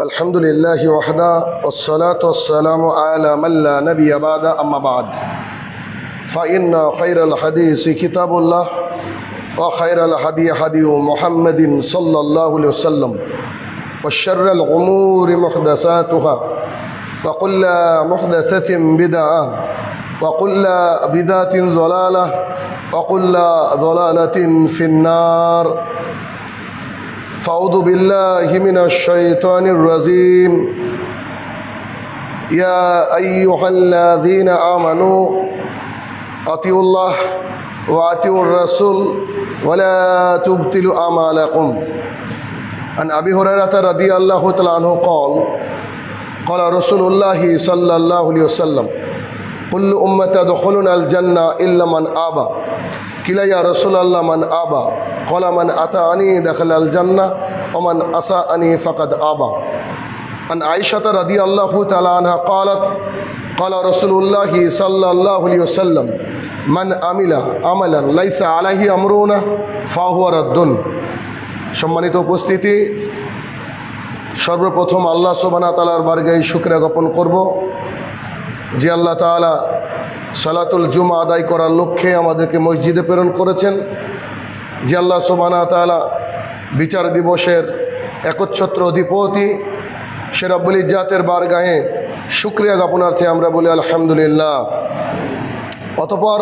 الحمد لله وحده والصلاة والسلام على من لا نبي بعد أما بعد فإن خير الحديث كتاب الله وخير الهدي هدي محمد صلى الله عليه وسلم وشر الأمور محدثاتها وكل محدثة بدعة وكل بدعة ضلالة وكل ضلالة في النار فأعوذ بالله من الشيطان الرجيم يا أيها الذين آمنوا أطيعوا الله وأطيعوا الرسول ولا تبطلوا أعمالكم عن أبي هريرة رضي الله تعالى عنه قال رسول الله صلى الله عليه وسلم كل أمة يدخلون الجنة إلا من أبى قيل يا رسول الله من أبى قال من أطاعني دخل الجنة ومن عصاني فقد أبى عن عائشة رضي الله تعالى عنها قالت قال رسول الله صلى الله عليه وسلم من عمل عملا ليس عليه أمرنا فهو رد সম্মানিত উপস্থিতি, সর্বপ্রথম আল্লাহ সুবহানাহু ওয়া তাআলার বারগাহে শুকরিয়া জ্ঞাপন করব যে আল্লাহ তাআলা সালাতুল জুমা আদায় করার লক্ষ্যে আমাদেরকে মসজিদে প্রেরণ করেছেন, যে আল্লাহ সুবহানাহু ওয়া তাআলা বিচার দিবসের একচ্ছত্র অধিপতি সে রব্বুল ইজ্জাতের বারগাহে শুকরিয়া জ্ঞাপনার্থে আমরা বলি আলহামদুলিল্লাহ। অতঃপর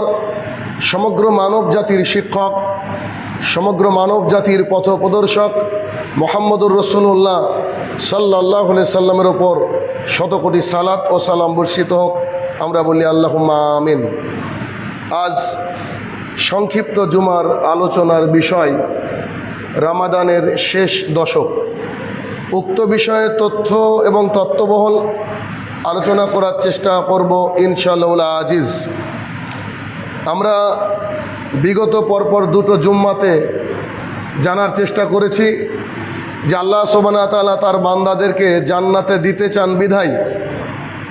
সমগ্র মানব জাতির শিক্ষক, সমগ্র মানব জাতির পথপ্রদর্শক মুহাম্মদুর রাসূলুল্লাহ সাল্লাল্লাহু আলাইহি সাল্লামের ওপর শতকোটি সালাত ও সালাম বর্ষিত হোক, আমরা বলি আল্লাহুম্মা আমিন। আজ সংক্ষিপ্ত জুমার আলোচনার বিষয় রমাদানের শেষ দশক। উক্ত বিষয়ে তথ্য এবং তত্ত্ববহুল আলোচনা করার চেষ্টা করব ইনশাআল্লাহ আজিজ। আমরা বিগত পরপর দুটো জুম্মাতে জানার চেষ্টা করেছি যে আল্লাহ সুবহানাহু ওয়া তাআলা তার বান্দাদেরকে জান্নাতে দিতে চান বিধায়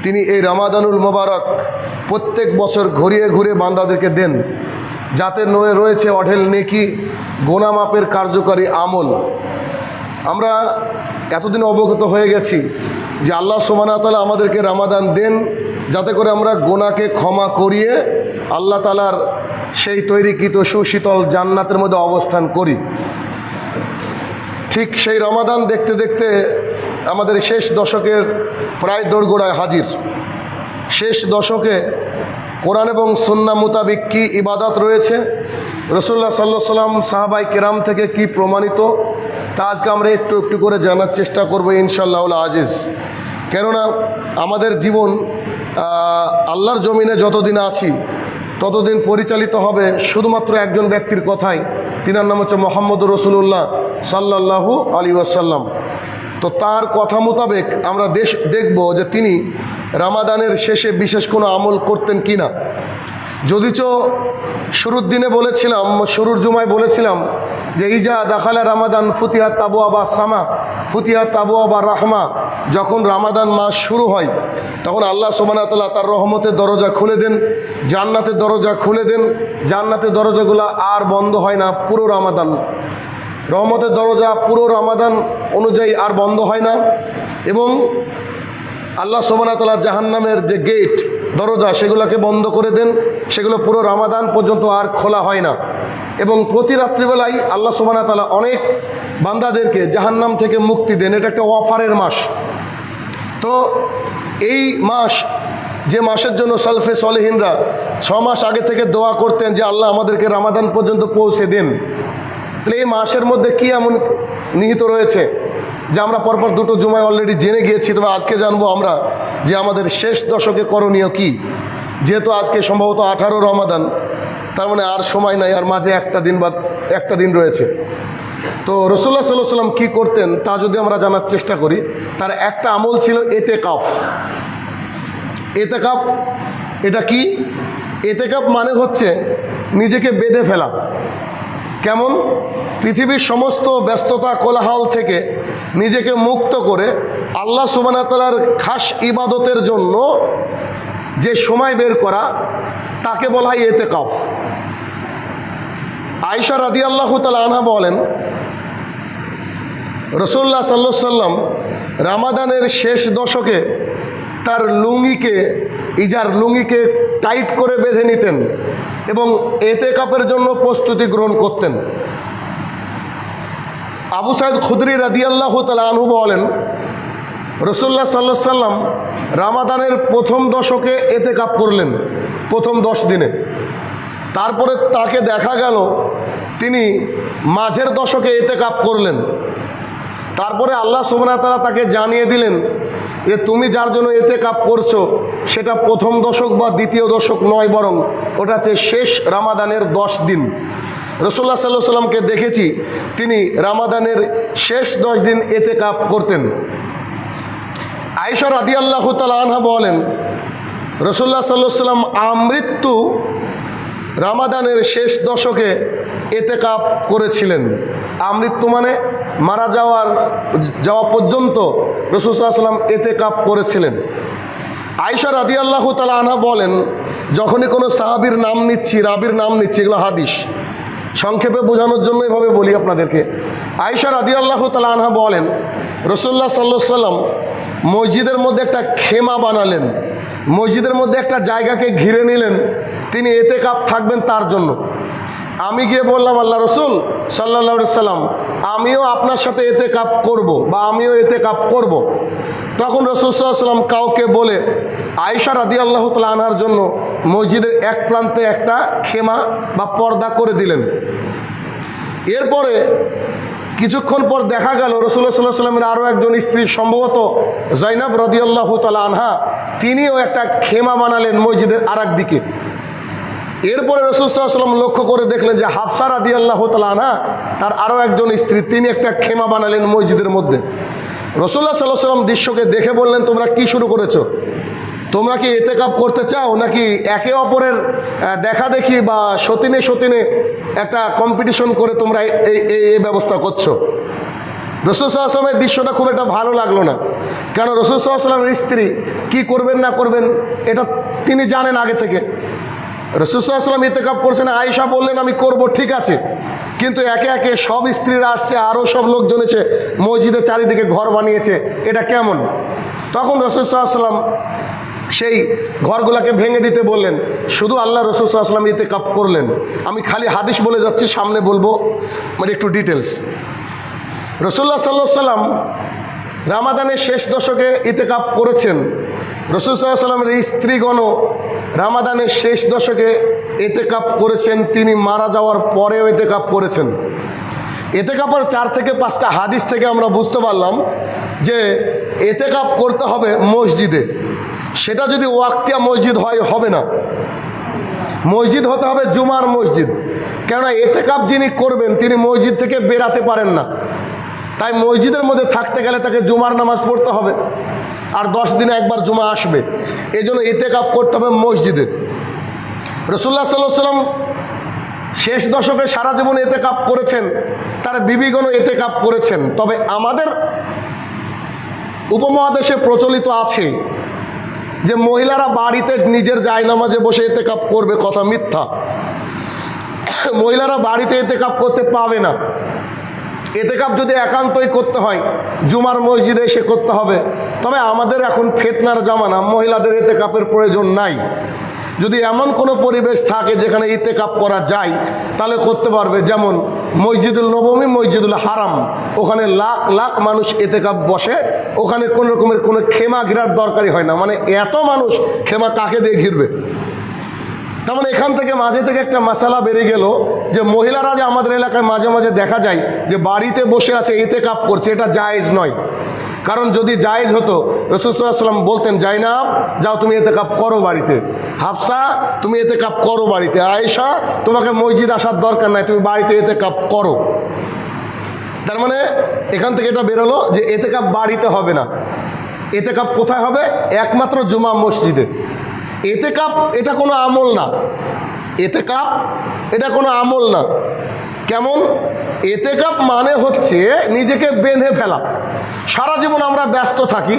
তিনি এই রমাদানুল মোবারক প্রত্যেক বছর ঘুরিয়ে ঘুরিয়ে বান্দাদেরকে দেন, যাতে রয়েছে অঢেল নেকি, গুনাহ মাপের কার্যকারী আমল। আমরা এতদিন অবগত হয়ে গেছি যে আল্লাহ সুবহানাহু ওয়া তাআলা আমাদেরকে রমাদান দেন যাতে করে আমরা গুনাহকে ক্ষমা করিয়ে আল্লাহ তাআলার সেই তৈরিকৃত সুশীতল জান্নাতের মধ্যে অবস্থান করি। ঠিক সেই রমাদান দেখতে দেখতে আমাদের শেষ দশকের প্রায় দোরগোড়ায় হাজির। শেষ দশকে কোরআন এবং সুন্নাহ মোতাবিক কী ইবাদত রয়েছে, রাসূলুল্লাহ সাল্লাল্লাহু আলাইহি ওয়াসাল্লাম সাহাবায়ে কেরাম থেকে কি প্রমাণিত, তা আজকে আমরা একটু একটু করে জানার চেষ্টা করব ইনশাআল্লাহ আজিজ। কেননা আমাদের জীবন আল্লাহর জমিনে যতদিন আছি ততদিন পরিচালিত হবে শুধুমাত্র একজন ব্যক্তির কথাই, তিনার নাম হচ্ছে মুহাম্মদুর রাসূলুল্লাহ সাল্লাল্লাহু আলাইহি ওয়াসাল্লাম। তো তার কথা মোতাবেক আমরা দেখব যে তিনি রমাদানের শেষে বিশেষ কোনো আমল করতেন কি না। যদিচ শুরুর দিনে বলেছিলাম, শুরুর জুমায় বলেছিলাম যে ইজা দাখালা রমাদান ফুতিহাত আবওয়াবা সামা ফুতিহাত আবওয়াবা রাহমা, যখন রমাদান মাস শুরু হয় তখন আল্লাহ সুবহানাহু ওয়া তাআলা তার রহমতের দরজা খুলে দেন, জান্নাতের দরজা খুলে দেন। জান্নাতের দরজাগুলো আর বন্ধ হয় না পুরো রমাদান। রহমতের দরজা পুরো রমাদান অনুযায়ী আর বন্ধ হয় না, এবং আল্লাহ সুবহানাহু ওয়া তাআলা জাহান্নামের যে গেট দরজা সেগুলোকে বন্ধ করে দেন, সেগুলো পুরো রমাদান পর্যন্ত আর খোলা হয় না। এবং প্রতি রাত্রিবেলায় আল্লাহ সুবহানাহু ওয়া তাআলা অনেক বান্দাদেরকে জাহান্নাম থেকে মুক্তি দেন। এটা একটা অফারের মাস। তো এই মাস, যে মাসের জন্য সালফে সলেহিনরা 6 মাস আগে থেকে দোয়া করতেন যে আল্লাহ আমাদেরকে রমাদান পর্যন্ত পৌঁছে দেন, তাহলে এই মাসের মধ্যে কি এমন নিহিত রয়েছে যে আমরা পরপর দুটো জুমায় অলরেডি জেনে গিয়েছি। তবে আজকে জানবো আমরা যে আমাদের শেষ দশকে করণীয় কি। যেহেতু আজকে সম্ভবত 18 রমাদান, তার মানে আর সময় নাই, আর মাঝে একটা দিন রয়েছে। তো রাসূলুল্লাহ সাল্লাল্লাহু আলাইহি ওয়াসাল্লাম কী করতেন তা যদি আমরা জানার চেষ্টা করি, তার একটা আমল ছিল এতেকাফ। এতেকাফ এটা কি? এতেকাফ মানে হচ্ছে নিজেকে বেঁধে ফেলা। কেমন? পৃথিবীর সমস্ত ব্যস্ততা কোলাহল থেকে নিজেকে মুক্ত করে আল্লাহ সুবহানাহু ওয়া তাআলার খাস ইবাদতের জন্য যে সময় বের করা, তাকে বলা হয় এতেকাফ। আয়েশা রাদিয়াল্লাহু তাআলা আনহা বলেন রাসূলুল্লাহ সাল্লাল্লাহু আলাইহি ওয়াসাল্লাম রামাদানের শেষ দশকে তার লুঙ্গিকে টাইট করে বেঁধে নিতেন এবং এতেকাফের জন্য প্রস্তুতি গ্রহণ করতেন। আবু সাঈদ খুদরি রাদিয়াল্লাহু তাআলা আনহু বলেন, রাসূলুল্লাহ সাল্লাল্লাহু আলাইহি সাল্লাম রামাদানের প্রথম দশকে এতেকাফ করলেন, প্রথম 10 দিনে। তারপরে তাকে দেখা গেল তিনি মাঝের দশকে এতেকাফ করলেন। তারপরে আল্লাহ সুবহানাহু ওয়া তাআলা তাকে জানিয়ে দিলেন যে তুমি যার জন্য এতেকাফ করছো সেটা প্রথম দশক বা দ্বিতীয় দশক নয়, বরং ওটা হচ্ছে শেষ রামাদানের 10 দিন। রাসূলুল্লাহ সাল্লাল্লাহু আলাইহি সাল্লামকে দেখেছি তিনি রামাদানের শেষ 10 দিন এতেকাফ করতেন। আয়েশা রাদিয়াল্লাহু তাআলা আনহা বলেন, রাসূলুল্লাহ সাল্লাল্লাহু আলাইহি সাল্লাম আমৃত্যু রামাদানের শেষ দশকে এতেকাফ করেছিলেন। আমৃত্যু মানে মারা যাওয়া পর্যন্ত রাসূল সাল্লাল্লাহু আলাইহি সাল্লাম এতেকাফ করেছিলেন। আয়েশা রাদিয়াল্লাহু তাআলা আনহা বলেন, যখনই কোনো সাহাবীর নাম নিচ্ছি, রাবীর নাম নিচ্ছি, এগুলো হাদিস, সংক্ষেপে বোঝানোর জন্য এভাবে বলি আপনাদেরকে। আয়েশা রাদিয়াল্লাহু তাআলা আনহা বলেন, রাসূলুল্লাহ সাল্লাল্লাহু আলাইহি সাল্লাম মসজিদের মধ্যে একটা খেমা বানালেন, মসজিদের মধ্যে একটা জায়গাকে ঘিরে নিলেন, তিনি এতেকাফ থাকবেন তার জন্য। আমি গিয়ে বললাম, আল্লাহ রসুল সাল্লাল্লাহু আলাইহি সাল্লাম, আমিও আপনার সাথে এতেকাফ করব বা আমিও এতেকাফ করব। তখন রাসূল সাল্লাল্লাহু আলাইহি সাল্লাম কাউকে বলে আয়েশা রাদিয়াল্লাহু তাআলা আনহার জন্য মসজিদের এক প্রান্তে একটা খেমা বা পর্দা করে দিলেন। এরপরে কিছুক্ষণ পর দেখা গেল রাসূলুল্লাহ সাল্লাল্লাহু আলাইহি সাল্লামের আরও একজন স্ত্রী, সম্ভবত যায়নাব রাদিয়াল্লাহু তাআলা আনহা, তিনিও একটা খেমা বানালেন মসজিদের আরেক দিকে। এরপরে রাসূল সাল্লাল্লাহু আলাইহি সাল্লাম লক্ষ্য করে দেখলেন যে হাফসা রাদিয়াল্লাহু তাআলা আনহা, তার আরও একজন স্ত্রী, তিনি একটা খেমা বানালেন মসজিদের মধ্যে। রাসূলুল্লাহ সাল্লাল্লাহু আলাইহি সাল্লাম দৃশ্যকে দেখে বললেন, তোমরা কি শুরু করেছো? তোমরা কি এতেকাফ করতে চাও, নাকি একে অপরের দেখা দেখি বা সতিনে একটা কম্পিটিশন করে তোমরা এই ব্যবস্থা করছো? রাসূল সাল্লাল্লাহু আলাইহি সাল্লামের দৃশ্যটা খুব একটা ভালো লাগলো না, কারণ রাসূল সাল্লাল্লাহু আলাইহি সাল্লামের স্ত্রী কি করবেন না করবেন এটা তিনি জানেন আগে থেকে। রাসূল সাল্লাল্লাহু আলাইহি সাল্লাম ইতিকাফ করছেন, আয়েশা বললেন আমি করব, ঠিক আছে, কিন্তু একে একে সব স্ত্রীরা আসছে, আরও সব লোকজন এসে মসজিদের চারিদিকে ঘর বানিয়েছে, এটা কেমন? তখন রাসূল সাল্লাল্লাহু আলাইহি সাল্লাম সেই ঘরগুলোকে ভেঙে দিতে বললেন। শুধু আল্লাহ রাসূল সাল্লাল্লাহু আলাইহি সাল্লাম ইতিকাফ করলেন। আমি খালি হাদিস বলে যাচ্ছি, সামনে বলবো মানে একটু ডিটেলস। রাসূলুল্লাহ সাল্লাল্লাহু আলাইহি সাল্লাম রামাদানের শেষ দশকে ইতিকাফ করেছেন। রাসূল সাল্লাল্লাহু আলাইহি সাল্লামের স্ত্রীগণও রামাদানের শেষ দশকে ইতিকাফ করেছেন, তিনি মারা যাওয়ার পরেও ইতিকাফ করেছেন। ইতিকাফের 4 থেকে 5টা হাদিস থেকে আমরা বুঝতে পারলাম যে ইতিকাফ করতে হবে মসজিদে। সেটা যদি ওয়াক্তিয়া মসজিদ হয় হবে না, মসজিদ হতে হবে জুমার মসজিদ। কেননা ইতিকাফ যিনি করবেন তিনি মসজিদ থেকে বেরাতে পারেন না, তাই মসজিদের মধ্যে থাকতে গেলে তাকে জুমার নামাজ পড়তে হবে, আর 10 দিনে একবার জুমা আসবে, এই জন্য ইতিকাফ করতে হবে মসজিদে। রাসূলুল্লাহ সাল্লাল্লাহু আলাইহি সাল্লাম শেষ দশকে সারা জীবন ইতিকাফ করেছেন, তার বিবিগণও ইতিকাফ করেছেন। তবে আমাদের উপমহাদেশে প্রচলিত আছে যে মহিলারা বাড়িতে নিজের জায়নামাজে বসে ইতিকাফ করবে, কথা মিথ্যা। মহিলারা বাড়িতে ইতিকাফ করতে পাবে না। ইতিকাফ যদি একান্তই করতে হয় জুমার মসজিদে এসে করতে হবে। তবে আমাদের এখন ফিতনার জামানা, মহিলাদের ইতিকাফের প্রয়োজন নাই। যদি এমন কোনো পরিবেশ থাকে যেখানে ইতিকাফ করা যায় তাহলে করতে পারবে, যেমন মসজিদুল নববী, মসজিদুল হারাম, ওখানে লাখ লাখ মানুষ ইতিকাফ বসে, ওখানে কোনো রকমের কোনো খেমা ঘেরার দরকারই হয় না। মানে এত মানুষ, খেমা কাকে দিয়ে ঘিরবে? তার মানে এখান থেকে মাঝে থেকে একটা মাসালা বেড়ে গেল যে মহিলারা যে আমাদের এলাকায় মাঝে মাঝে দেখা যায় যে বাড়িতে বসে আছে ইতিকাফ করছে, এটা জায়েজ নয়। কারণ যদি জায়েজ হতো রাসূল সাল্লাল্লাহু আলাইহি সাল্লাম বলতেন, জাইনাব যাও তুমি ইতিকাফ করো বাড়িতে, হাফসা তুমি ইতিকাফ করো বাড়িতে, আয়েশা তোমাকে মসজিদ আসার দরকার নাই, তুমি বাড়িতে ইতিকাফ করো। তার মানে এখান থেকে এটা বেরোলো যে ইতিকাফ বাড়িতে হবে না, ইতিকাফ কোথায় হবে? একমাত্র জুমা মসজিদে। ইতিকাফ এটা কোনো আমল না, ইতিকাফ এটা কোনো আমল না। কেমন? ইতিকাফ মানে হচ্ছে নিজেকে বেঁধে ফেলা। সারা জীবন আমরা ব্যস্ত থাকি,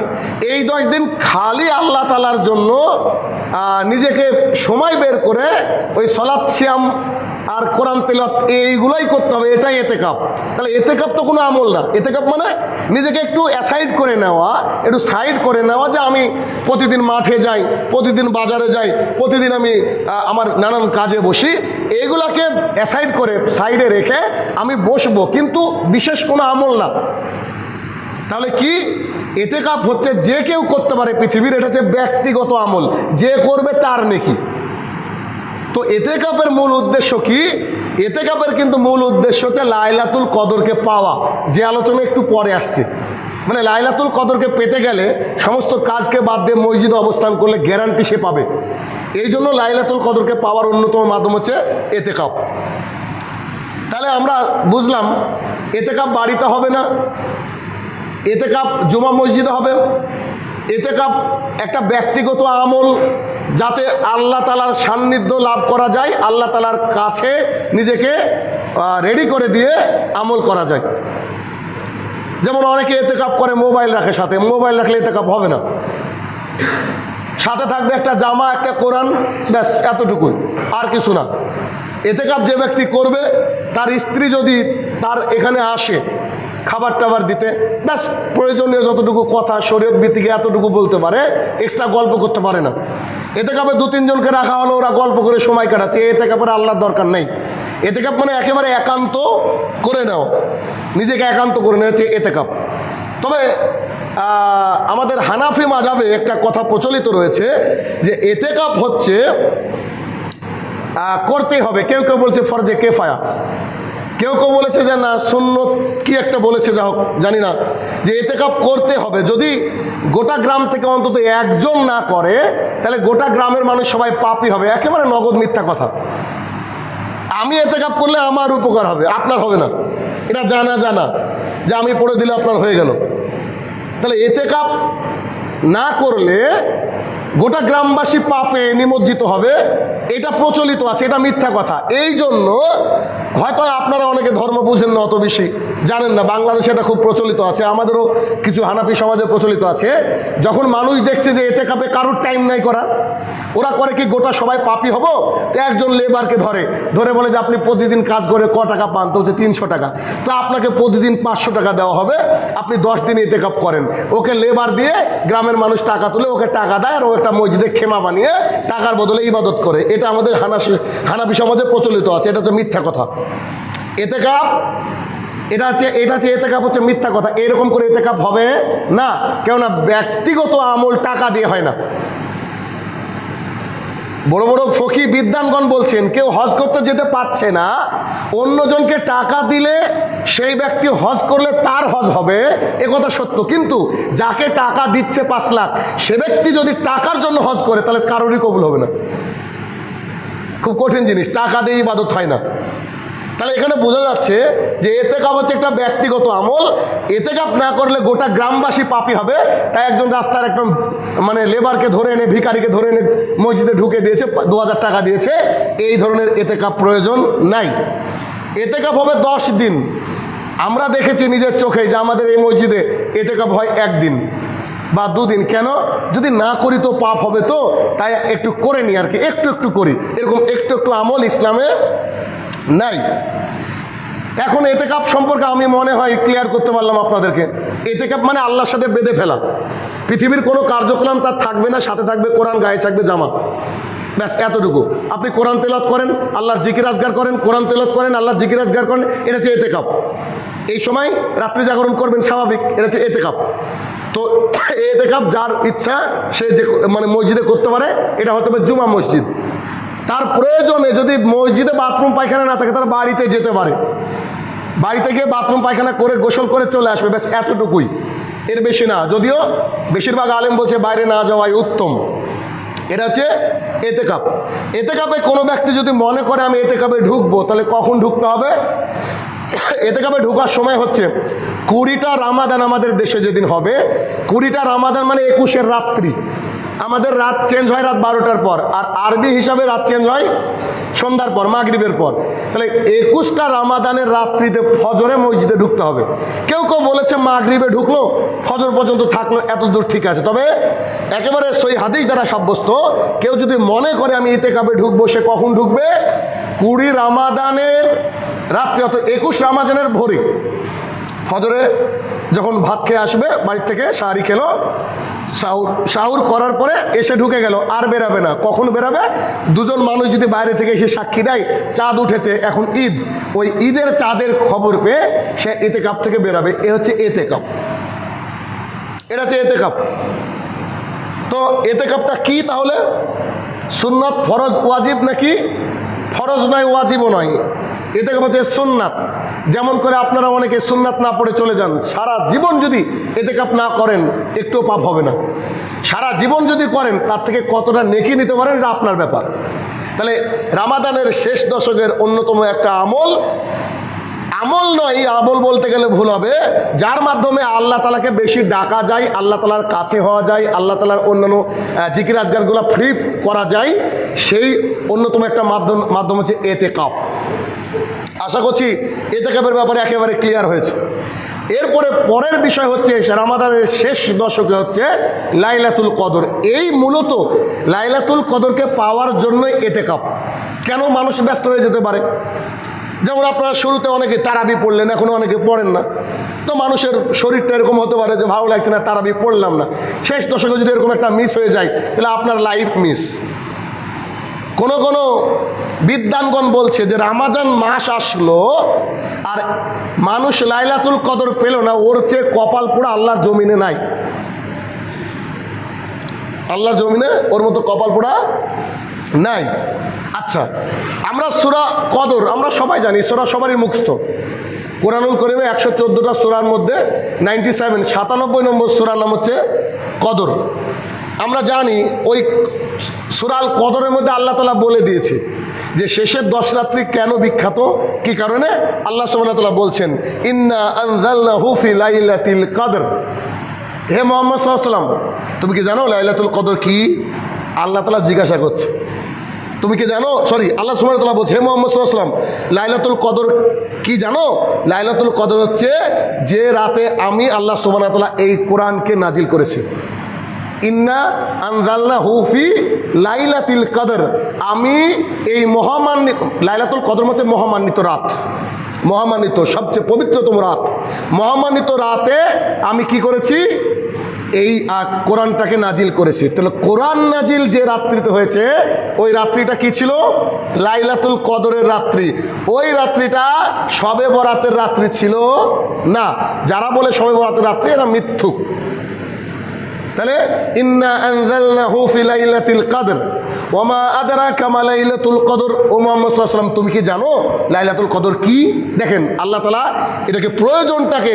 এই 10 দিন খালি আল্লাহ তাআলার জন্য নিজেকে সময় বের করে ওই সালাত সিয়াম আর কোরআন তেলাওয়াত এইগুলাই করতে হবে, এটাই এতেকাপ। তাহলে এতেকাপ তো কোনো আমল না। এতেকাপ মানে নিজেকে একটু অ্যাসাইড করে নেওয়া, একটু সাইড করে নেওয়া, যে আমি প্রতিদিন মাঠে যাই, প্রতিদিন বাজারে যাই, প্রতিদিন আমি আমার নানান কাজে বসি, এইগুলাকে অ্যাসাইড করে সাইডে রেখে আমি বসবো, কিন্তু বিশেষ কোনো আমল না। তাহলে কি? এতেকাপ হচ্ছে যে কেউ করতে পারে পৃথিবীর, এটা হচ্ছে ব্যক্তিগত আমল, যে করবে তার নেকি। তো এতেকাপের মূল উদ্দেশ্য কি? এতেকাপের কিন্তু মূল উদ্দেশ্য হচ্ছে লাইলাতুল কদরকে পাওয়া, যে আলোচনা একটু পরে আসছে। মানে লাইলাতুল কদরকে পেতে গেলে সমস্ত কাজকে বাদ দিয়ে মসজিদে অবস্থান করলে গ্যারান্টি সে পাবে। এই জন্য লাইলাতুল কদরকে পাওয়ার অন্যতম মাধ্যম হচ্ছে এতেকাপ। তাহলে আমরা বুঝলাম এতেকাপ বাড়িতে হবে না, এতেকাপ জুমা মসজিদে হবে। এতেকাপ একটা ব্যক্তিগত আমল, যাতে আল্লাহ তাআলার সান্নিধ্য লাভ করা যায়, আল্লাহ তাআলার কাছে নিজেকে রেডি করে দিয়ে আমল করা যায়। যেমন অনেকে এতেকাপ করে মোবাইল রাখে সাথে, মোবাইল রাখলে এতেকাপ হবে না। সাথে থাকবে একটা জামা, একটা কোরআন, ব্যাস এতটুকুই, আর কিছু না। এতেকাপ যে ব্যক্তি করবে, তার স্ত্রী যদি তার এখানে আসে খাবার টাবার দিতে, ব্যাস প্রয়োজনীয় যতটুকু কথা শরীয়ত ভিত্তিক এতটুকু বলতে পারে, এক্সট্রা গল্প করতে পারে না। এতেকাপে 2-3 জনকে রাখা হলো, ওরা গল্প করে সময় কাটাচ্ছে, এতেকাপের আল্লাহর দরকার নেই। এতেকাপ মানে একেবারে একান্ত করে নাও, নিজেকে একান্ত করে নেওয়া হচ্ছে এতেকাপ। তবে আমাদের হানাফি মাযহাবে একটা কথা প্রচলিত রয়েছে যে এতেকাপ হচ্ছে করতেই হবে। কেউ কেউ বলছে ফরজে কেফায়া, কেউ কেউ বলেছে যে না সুন্নত কি একটা বলেছে, যা হোক জানি না, যে এতেকাপ করতে হবে। যদি গোটা গ্রাম থেকে অন্তত একজন না করে, তাহলে গোটা গ্রামের মানুষ সবাই পাপী হবে। একেবারে নগদ মিথ্যা কথা। আমি এতেকাপ করলে আমার উপকার হবে, আপনার হবে না, এটা জানা যে আমি পড়ে দিলে আপনার হয়ে গেল। তাহলে এতেকাপ না করলে গোটা গ্রামবাসী পাপে নিমজ্জিত হবে, এটা প্রচলিত আছে, এটা মিথ্যা কথা। এই জন্য হয়তো আপনারা অনেকে ধর্ম বুঝেন না, অত বেশি জানেন না। বাংলাদেশে এটা খুব প্রচলিত আছে, আমাদেরও কিছু হানাফি সমাজে প্রচলিত আছে। যখন মানুষ দেখছে যে এতেকাপে কারোর টাইম নাই করার, ওরা করে কি গোটা সবাই পাপী হব, একজন লেবারকে ধরে বলে যে আপনি প্রতিদিন কাজ করে ক টাকা পান, তো হচ্ছে 300 টাকা, তো আপনাকে প্রতিদিন 500 টাকা দেওয়া হবে, আপনি 10 দিন এতেকাপ করেন। ওকে লেবার দিয়ে গ্রামের মানুষ টাকা তুলে ওকে টাকা দেয়, আর ও একটা মসজিদে খেমা বানিয়ে টাকার বদলে ইবাদত করে। এটা আমাদের হানাফি সমাজে প্রচলিত আছে, এটা হচ্ছে মিথ্যা কথা। এতেকাপ এটা হচ্ছে এতেকাপ হচ্ছে মিথ্যা কথা। এরকম করে এতেকাপ হবে না, কেননা ব্যক্তিগত আমল টাকা দিয়ে হয় না। বড় বড় ফকি বিদ্বানগণ বলছেন, কেউ হজ করতে যেতে পারছে না, অন্যজনকে টাকা দিলে সেই ব্যক্তি হজ করলে তার হজ হবে, এ কথা সত্য। কিন্তু যাকে টাকা দিচ্ছে 5 লাখ, সে ব্যক্তি যদি টাকার জন্য হজ করে, তাহলে কারোরই কবুল হবে না। খুব কঠিন জিনিস, টাকা দিয়ে ইবাদত হয় না। তাহলে এখানে বোঝা যাচ্ছে যে এতেকাপ হচ্ছে একটা ব্যক্তিগত আমল। এতেকাপ না করলে গোটা গ্রামবাসী পাপী হবে। তাই একজন রাস্তার একটা মানে লেবারকে ধরে এনে, ভিখারিকে ধরে এনে মসজিদে ঢুকে দিয়েছে, 2000 টাকা দিয়েছে, এই ধরনের এতেকাপ প্রয়োজন নাই। এতেকাপ হবে 10 দিন। আমরা দেখেছি নিজের চোখে যে আমাদের এই মসজিদে এতেকাপ হয় 1 দিন বা 2 দিন। কেন? যদি না করি তো পাপ হবে, তো তাই একটু করে নিই আর কি, একটু করি। এরকম একটু আমল ইসলামে নাই। এখন এতেকাপ সম্পর্কে আমি মনে হয় ক্লিয়ার করতে পারলাম আপনাদেরকে। এতেকাপ মানে আল্লাহর সাথে বেঁধে ফেলা, পৃথিবীর কোনো কার্যক্রম তার থাকবে না, সাথে থাকবে কোরআন, গায়ে থাকবে জামা, ব্যাস এতটুকু। আপনি কোরআন তেলাওয়াত করেন, আল্লাহর জিকির আজগার করেন, কোরআন তেলাওয়াত করেন, আল্লাহর জিকির আজগার করেন, এটা হচ্ছে এতেকাপ। এই সময় রাত্রি জাগরণ করবেন, স্বাভাবিক, এটা হচ্ছে এতেকাপ। তো এতেকাপ যার ইচ্ছা সে যে মানে মসজিদে করতে পারে, এটা হতে হবে জুমা মসজিদ। তার প্রয়োজনে যদি মসজিদে বাথরুম পায়খানা না থাকে, তার বাড়িতে যেতে পারে, বাড়িতে গিয়ে বাথরুম পায়খানা করে গোসল করে চলে আসবে, ব্যাস এতটুকুই, এর বেশি না। যদিও বেশিরভাগ আলেম বলছে বাইরে না যাওয়াই উত্তম। এটা হচ্ছে এতেকাপ। এতেকাপে কোনো ব্যক্তি যদি মনে করে আমি এতেকাপে ঢুকবো, তাহলে কখন ঢুকতে হবে? এতেকাপে ঢোকার সময় হচ্ছে 20টা রামাদান আমাদের দেশে যেদিন হবে, 20টা রামাদান মানে 21-এর রাত্রি। আমাদের রাত চেঞ্জ হয় রাত 12টার পর, আর আরবি হিসাবে রাত চেঞ্জ হয় সন্ধ্যার পর, মাগরিবের পর। তাহলে 21টা রামাদানের রাত্রিতে ফজরে মসজিদে ঢুকতে হবে। কেউ বলেছে মাগরিবে ঢুকলো, ফজর পর্যন্ত থাকলো, এত দূর ঠিক আছে। তবে একেবারে সহি হাদিস দ্বারা সাব্যস্ত, কেউ যদি মনে করে আমি ইতেকাপে ঢুকবো, সে কখন ঢুকবে? 20 রামাদানের রাত্রে, অর্থাৎ 21 রামাদানের ভোরে ফজরে যখন ভাত খেয়ে আসবে বাড়ি থেকে, সাহারি খেলো, সাহুর করার পরে এসে ঢুকে গেল, আর বেরাবে না। কখন বেরাবে? দুজন মানুষ যদি বাইরে থেকে এসে সাক্ষী দেয় চাঁদ উঠেছে, এখন ঈদ, ওই ঈদের চাঁদের খবর পেয়ে সে এতেকাপ থেকে বেরাবে। এ হচ্ছে এতেকাপ, এটা হচ্ছে এতেকাপ। তো এতেকাপটা কি তাহলে? সুন্নাত, ফরজ, ওয়াজিব নাকি? ফরজ নয়, ওয়াজিবও নয়। এতেকাপ হচ্ছে সুন্নাত। যেমন করে আপনারা অনেকে সুন্নাত না পড়ে চলে যান, সারা জীবন যদি এতেকাপ না করেন একটুও পাপ হবে না। সারা জীবন যদি করেন তার থেকে কতটা নেকি নিতে পারেন এটা আপনার ব্যাপার। তাহলে রামাদানের শেষ দশকের অন্যতম একটা আমল, আমল নয়, আমল বলতে গেলে ভুল হবে, যার মাধ্যমে আল্লাহ তালাকে বেশি ডাকা যায়, আল্লাহ তালার কাছে হওয়া যায়, আল্লাহ তালার অন্যান্য জিকির আজগারগুলো ফ্রি করা যায়, সেই অন্যতম একটা মাধ্যম হচ্ছে এতেকাপ। আশা করছি এতেকাপের ব্যাপারে একেবারে ক্লিয়ার হয়েছে। এরপরে পরের বিষয় হচ্ছে রামাদানের শেষ দশকে হচ্ছে লাইলাতুল কদর। এই মূলত লাইলাতুল কদরকে পাওয়ার জন্য এতেকাপ। কেন? মানুষ ব্যস্ত হয়ে যেতে পারে। যেমন আপনারা শুরুতে অনেকে তারাবি পড়লেন, এখনও অনেকে পড়েন না, তো মানুষের শরীরটা এরকম হতে পারে যে ভালো লাগছে না, তারাবি পড়লাম না। শেষ দশকে যদি এরকম একটা মিস হয়ে যায় তাহলে আপনার লাইফ মিস। কোনো কোনো বিদ্বানগণ বলছে যে রামাজান মাস আসলো আর মানুষ লাইলাতুল কদর পেল না, ওর চেয়ে কপাল পোড়া আল্লাহর জমিনে নাই। আল্লাহর জমিনে ওর মতো কপাল পোড়া নাই। আচ্ছা, আমরা সূরা কদর আমরা সবাই জানি, সূরা সবারই মুখস্থ। কোরআনুল কারীমে 114টা সূরার মধ্যে 97 নম্বর সূরার নাম হচ্ছে কদর। আমরা জানি ওই সূরাল কদরের মধ্যে আল্লাহ তাআলা বলে দিয়েছে যে শেষের 10 রাত্রি কেন বিখ্যাত, কি কারণে। আল্লাহ সুবহানাহু ওয়া তাআলা বলছেন, ইন্না আনজালনাহু ফি লাইলাতিল কদর। হে মুহাম্মদ সাল্লাল্লাহু আলাইহি ওয়াসাল্লাম, তুমি কি জানো লাইলাতুল কদর কি? আল্লাহ তাআলা জিজ্ঞাসা করছে, তুমি কি জানো? আল্লাহ সুবহানাহু ওয়া তাআলা বলছে, হে মুহাম্মদ সাল্লাল্লাহু আলাইহি ওয়াসাল্লাম, লাইলাতুল কদর কি জানো? লাইলাতুল কদর হচ্ছে যে রাতে আমি আল্লাহ সুবহানাহু ওয়া তাআলা এই কোরআনকে নাজিল করেছি। ইন্না আনজালনাহু ফি লাইলাতিল কদর, আমি এই মহামান্বিত, লাইলাতুল কদর হচ্ছে মহামান্বিত রাত, মহামান্বিত সবচেয়ে পবিত্রতম রাত, মহামান্বিত রাতে আমি কি করেছি? এই কোরআনটাকে নাজিল করেছি। তাহলে কোরআন নাজিল যে রাত্রিতে হয়েছে ওই রাত্রিটা কি ছিল? লাইলাতুল কদরের রাত্রি। ওই রাত্রিটা শবে বরাতের রাত্রি ছিল না। যারা বলে শবে বরাতের রাত্রি এরা মিথ্যুক। তাহলে ইন্না আনজালনাহু ফি লাইলাতিল কদর ওয়া মা আদরাকা মা লাইলাতুল কদর। ও মুহাম্মদ সাল্লাল্লাহু আলাইহি ওয়াসাল্লাম, তুমি কি জানো লাইলাতুল কদর কি? দেখেন আল্লাহ তাআলা এটাকে প্রয়োজনটাকে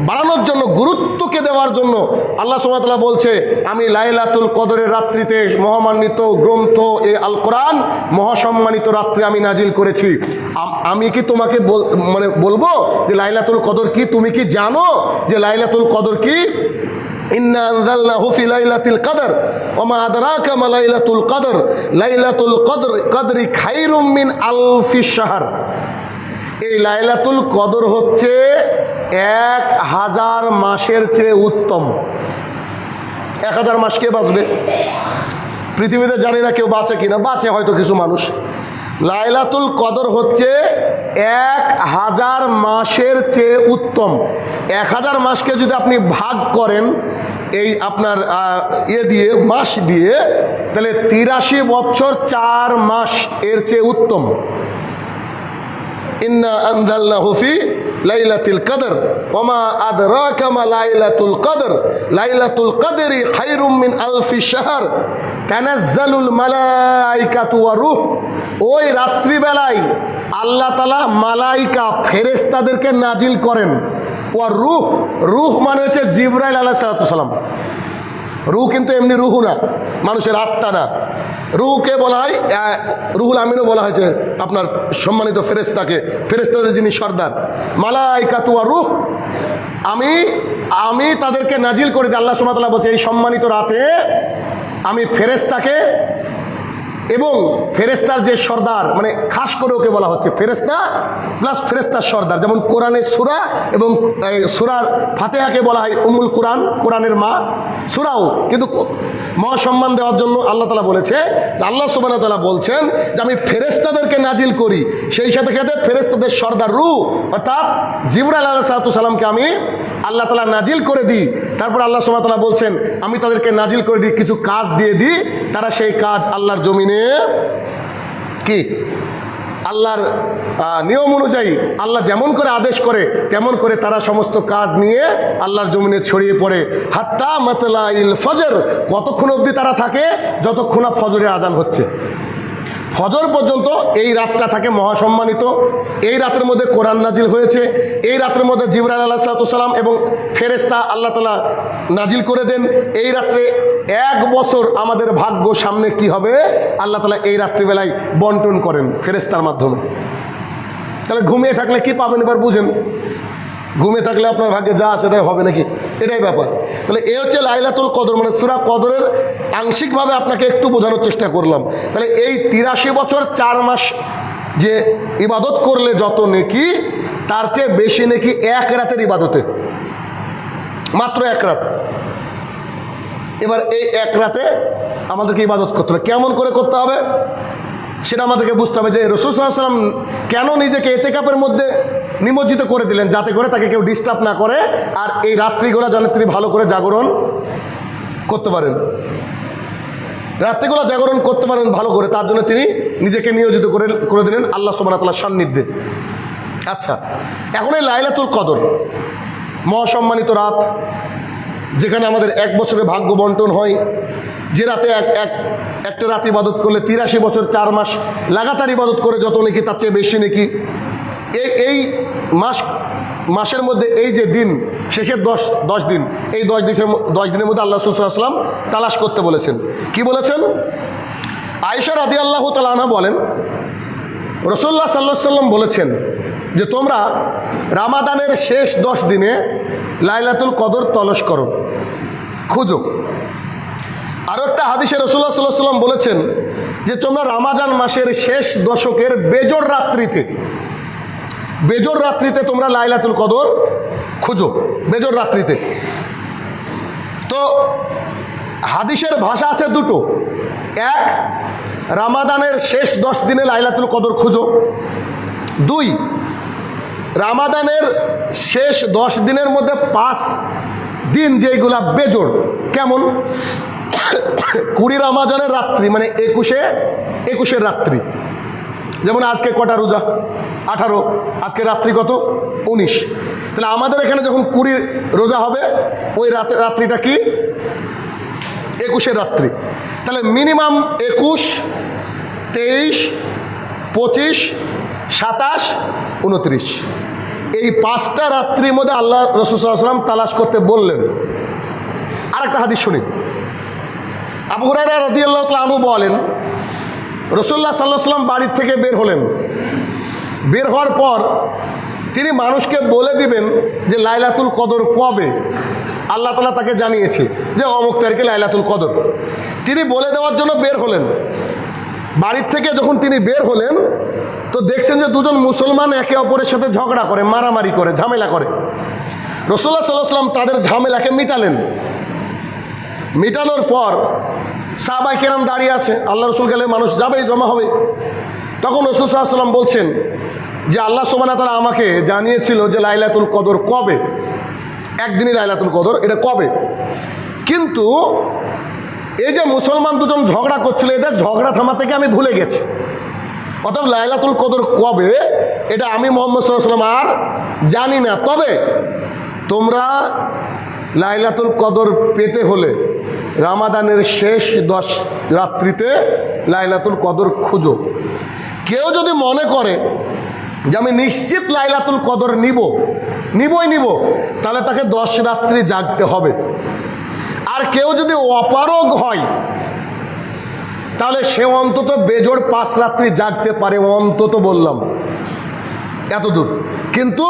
বাড়ানোর জন্য, গুরুত্বকে দেওয়ার জন্য আল্লাহ সুবহানাহু ওয়া তাআলা বলছে, আমি লাইলাতুল কদরের রাত্রিতে মহামান্বিত গ্রন্থ এ আল কোরআন, মহাসম্মানিত রাত্রি আমি নাজিল করেছি। আমি কি তোমাকে বলবো যে লাইলাতুল কদর কি? তুমি কি জানো যে লাইলাতুল কদর কি? ইন্না আনজালনাহু ফি লাইলাতিল কদর ওয়া মা আদরাকা মা লাইলাতুল কদর লাইলাতুল কদরি খায়রুম মিন আলফি শাহর। এই লাইলাতুল কদর হচ্ছে 1000 মাসের চেয়ে উত্তম। 1000 মাস কে বাঁচবে? পৃথিবীতে জানি না কেউ বাঁচে কিনা, বাঁচে হয়তো কিছু মানুষ। লাইলাতুল কদর হচ্ছে 1000 মাসের চেয়ে উত্তম। 1000 মাসকে যদি আপনি ভাগ করেন এই আপনার দিয়ে, মাস দিয়ে, তাহলে 83 বছর 4 মাস এর চেয়ে উত্তম। ইন্না আনজালনাহু ফি লাইলাতুল কদর ওয়া মা আদরাকা মা লাইলাতুল কদর লাইলাতুল কদরি খায়রুম মিন আলফি শাহর তানাজ্জালুল মালাইকাতু ওয়া রূহ। ওই রাত্রিবেলায় আল্লাহ তাআলা মালাইকা ফেরেশতাদেরকে নাজিল করেন। ওয়া রূহ, রূহ মানে হচ্ছে জিবরাইল আলাইহিস সালাম। রূহ কিন্তু এমনি রূহ না, মানুষের আত্মা না। রূহকে বলা হয় রুহুল আমিনও বলা হয়েছে আপনার সম্মানিত ফেরেশতাকে, ফেরেশতাদের যিনি সর্দার। মালাইকাতু ওয়া রূহ, আমি তাদেরকে নাজিল করে দিই। আল্লাহ সুবহানাহু ওয়া তাআলা বলছে এই সম্মানিত রাতে আমি ফেরেশতাকে এবং ফেরেশতার যে সর্দার, মানে খাস করে ওকে বলা হচ্ছে ফেরেশতা প্লাস ফেরেশতার সর্দার। যেমন কোরআনের সূরা এবং সূরার ফাতিহাকে বলা হয় উম্মুল কোরআন, কোরআনের মা। সূরাও, কিন্তু মহাসম্মান দেওয়ার জন্য আল্লাহ তাআলা বলেছে, আল্লাহ সুবহানাহু ওয়া তাআলা বলছেন যে আমি ফেরেশতাদেরকে নাজিল করি, সেই সাথে সাথে ফেরেশতাদের সর্দার রূহ অর্থাৎ জিবরাইল আলাইহিস সালামকে আমি আল্লাহ তাআলা নাজিল করে দিই। তারপর আল্লাহ সুবহানাহু ওয়া তাআলা বলছেন আমি তাদেরকে নাজিল করে দিই, কিছু কাজ দিয়ে দিই, তারা সেই কাজ আল্লাহর জমিনে কি আল্লাহর নিয়ম অনুযায়ী আল্লাহ যেমন করে আদেশ করে তেমন করে তারা সমস্ত কাজ নিয়ে আল্লাহর জমিনে ছড়িয়ে পড়ে। হাত্তা মাতলাইল ফজর, কতক্ষণ অবধি তারা থাকে? যতক্ষণ না ফজরের আজান হচ্ছে। ফজর পর্যন্ত এই রাতটা থাকে মহাসম্মানিত। এই রাতের মধ্যে কোরআন নাজিল হয়েছে, এই রাতের মধ্যে জিবরাইল আলাইহিস সালাম এবং ফেরেশতা আল্লাহ তাআলা নাজিল করে দেন। এই রাত্রে 1 বছর আমাদের ভাগ্য সামনে কি হবে আল্লাহ তাআলা এই রাত্রিবেলায় বন্টন করেন ফেরেশতার মাধ্যমে। তাহলে ঘুমিয়ে থাকলে কি পাবেন এবার বুঝেন। ঘুমিয়ে থাকলে আপনার ভাগ্যে যা আছে তাই হবে নাকি, এটাই ব্যাপার। তাহলে এ হচ্ছে লাইলাতুল কদর, মানে সূরা কদরের আংশিকভাবে আপনাকে একটু বোঝানোর চেষ্টা করলাম। তাহলে এই 83 বছর 4 মাস যে ইবাদত করলে যত নেকি, তার চেয়ে বেশি নেকি 1 রাতের ইবাদতে, মাত্র 1 রাত। এবার এই 1 রাতে আমাদেরকে ইবাদত করতে হবে। কেমন করে করতে হবে সেটা আমাদেরকে বুঝতে হবে যে রাসূল সাল্লাল্লাহু আলাইহি ওয়াসাল্লাম কেন নিজেকে ইতিকাফের মধ্যে নিমজ্জিত করে দিলেন, যাতে করে তাকে কেউ ডিস্টার্ব না করে, আর এই রাত্রিগুলো যেন তিনি ভালো করে জাগরণ করতে পারেন, রাত্রিগুলো জাগরণ করতে পারেন ভালো করে, তার জন্য তিনি নিজেকে নিয়োজিত করে দিলেন আল্লাহ সুবহানাহু ওয়া তাআলার সান্নিধ্যে। আচ্ছা, এখন এই লাইলাতুল কদর মহাসম্মানিত রাত, যেখানে আমাদের 1 বছরের ভাগ্য বন্টন হয়, যে রাতে একটা রাত ইবাদত করলে 83 বছর 4 মাস লাগাতার ইবাদত করে যত নাকি তার চেয়ে বেশি নাকি। এই মাসের মধ্যে এই যে দিন শেষের 10 দিন, এই 10 দিনের মধ্যে আল্লাহ রাসূল সাল্লাল্লাহু আলাইহি ওয়াসাল্লাম তালাশ করতে বলেছেন। কি বলেছেন? আয়েশা রাদিয়াল্লাহু তাআলা আনহা বলেন রাসূলুল্লাহ সাল্লাল্লাহু আলাইহি ওয়াসাল্লাম বলেছেন যে তোমরা রামাদানের শেষ 10 দিনে লাইলাতুল কদর তলাশ করো, খুঁজো। আরও একটা হাদিসে রাসূলুল্লাহ সাল্লাল্লাহু আলাইহি ওয়াসাল্লাম বলেছেন যে তোমরা রমজান মাসের শেষ দশকের বেজর রাত্রিতে তোমরা লাইলাতুল কদর খুঁজো, বেজর রাত্রিতে। তো হাদিসের ভাষা আছে দুটো, এক রমাদানের শেষ 10 দিনে লাইলাতুল কদর খুঁজো, 2 রমাদানের শেষ 10 দিনের মধ্যে 5 দিন যেগুলা বেজোড়। কেমন? 20 রমজানের রাত্রি মানে 21 রাত্রি, যেমন আজকে কটা রোজা? 18, আজকে রাত্রি কত? 19। তাহলে আমাদের এখানে যখন 20 রোজা হবে ওই রাত্রিটা কি 21 রাত্রি। তাহলে মিনিমাম 21, 23, 25, 27, 29 এই 5টা রাত্রির মধ্যে আল্লাহ রাসূল সাল্লাল্লাহু আলাইহি ওয়াসাল্লাম তালাশ করতে বললেন। আরেকটা হাদিস শুনি। আবু হুরায়রা রাদিয়াল্লাহু তাআলা আনহু বলেন রাসূলুল্লাহ সাল্লাল্লাহু আলাইহি ওয়াসাল্লাম বাড়ির থেকে বের হলেন। বের হওয়ার পর তিনি মানুষকে বলে দিবেন যে লাইলাতুল কদর কবে। আল্লাহ তাআলা তাকে জানিয়েছে যে অমুক তারিখে লাইলাতুল কদর। তিনি বলে দেওয়ার জন্য বের হলেন। বাড়ির থেকে যখন তিনি বের হলেন তো দেখছেন যে দুজন মুসলমান একে অপরের সাথে ঝগড়া করে, মারামারি করে, ঝামেলা করে। রাসূলুল্লাহ সাল্লাল্লাহু আলাইহি ওয়াসাল্লাম তাদের ঝামেলাকে মিটালেন। মিটানোর পর সাহাবায়ে কেরাম দাঁড়িয়ে আছে, আল্লাহ রাসূল গেলে মানুষ যাবেই, জমা হবে। তখন রাসূল সাল্লাল্লাহু আলাইহি ওয়াসাল্লাম বলছেন যে আল্লাহ সুবহানাহু ওয়া তাআলা আমাকে জানিয়েছিল যে লাইলাতুল কদর কবে, একদিনই লাইলাতুল কদর, এটা কবে। কিন্তু এই যে মুসলমান দুজন ঝগড়া করছিল, এদের ঝগড়া থামাতে গিয়ে আমি ভুলে গেছি। অতএব লাইলাতুল কদর কবে এটা আমি মুহাম্মদ সাল্লাল্লাহু আলাইহি ওয়াসাল্লাম আর জানি না। তবে তোমরা লাইলাতুল কদর পেতে হলে রমাদানের শেষ 10 রাত্রিতে লাইলাতুল কদর খুঁজো। কেউ যদি মনে করে যে আমি নিশ্চিত লাইলাতুল কদর নিবই, তাহলে তাকে 10 রাত্রি জাগতে হবে। আর কেউ যদি অপারগ হয় তাহলে সে অন্তত বেজোড় 5 রাত্রি জাগতে পারে, অন্তত বললাম এত দূর। কিন্তু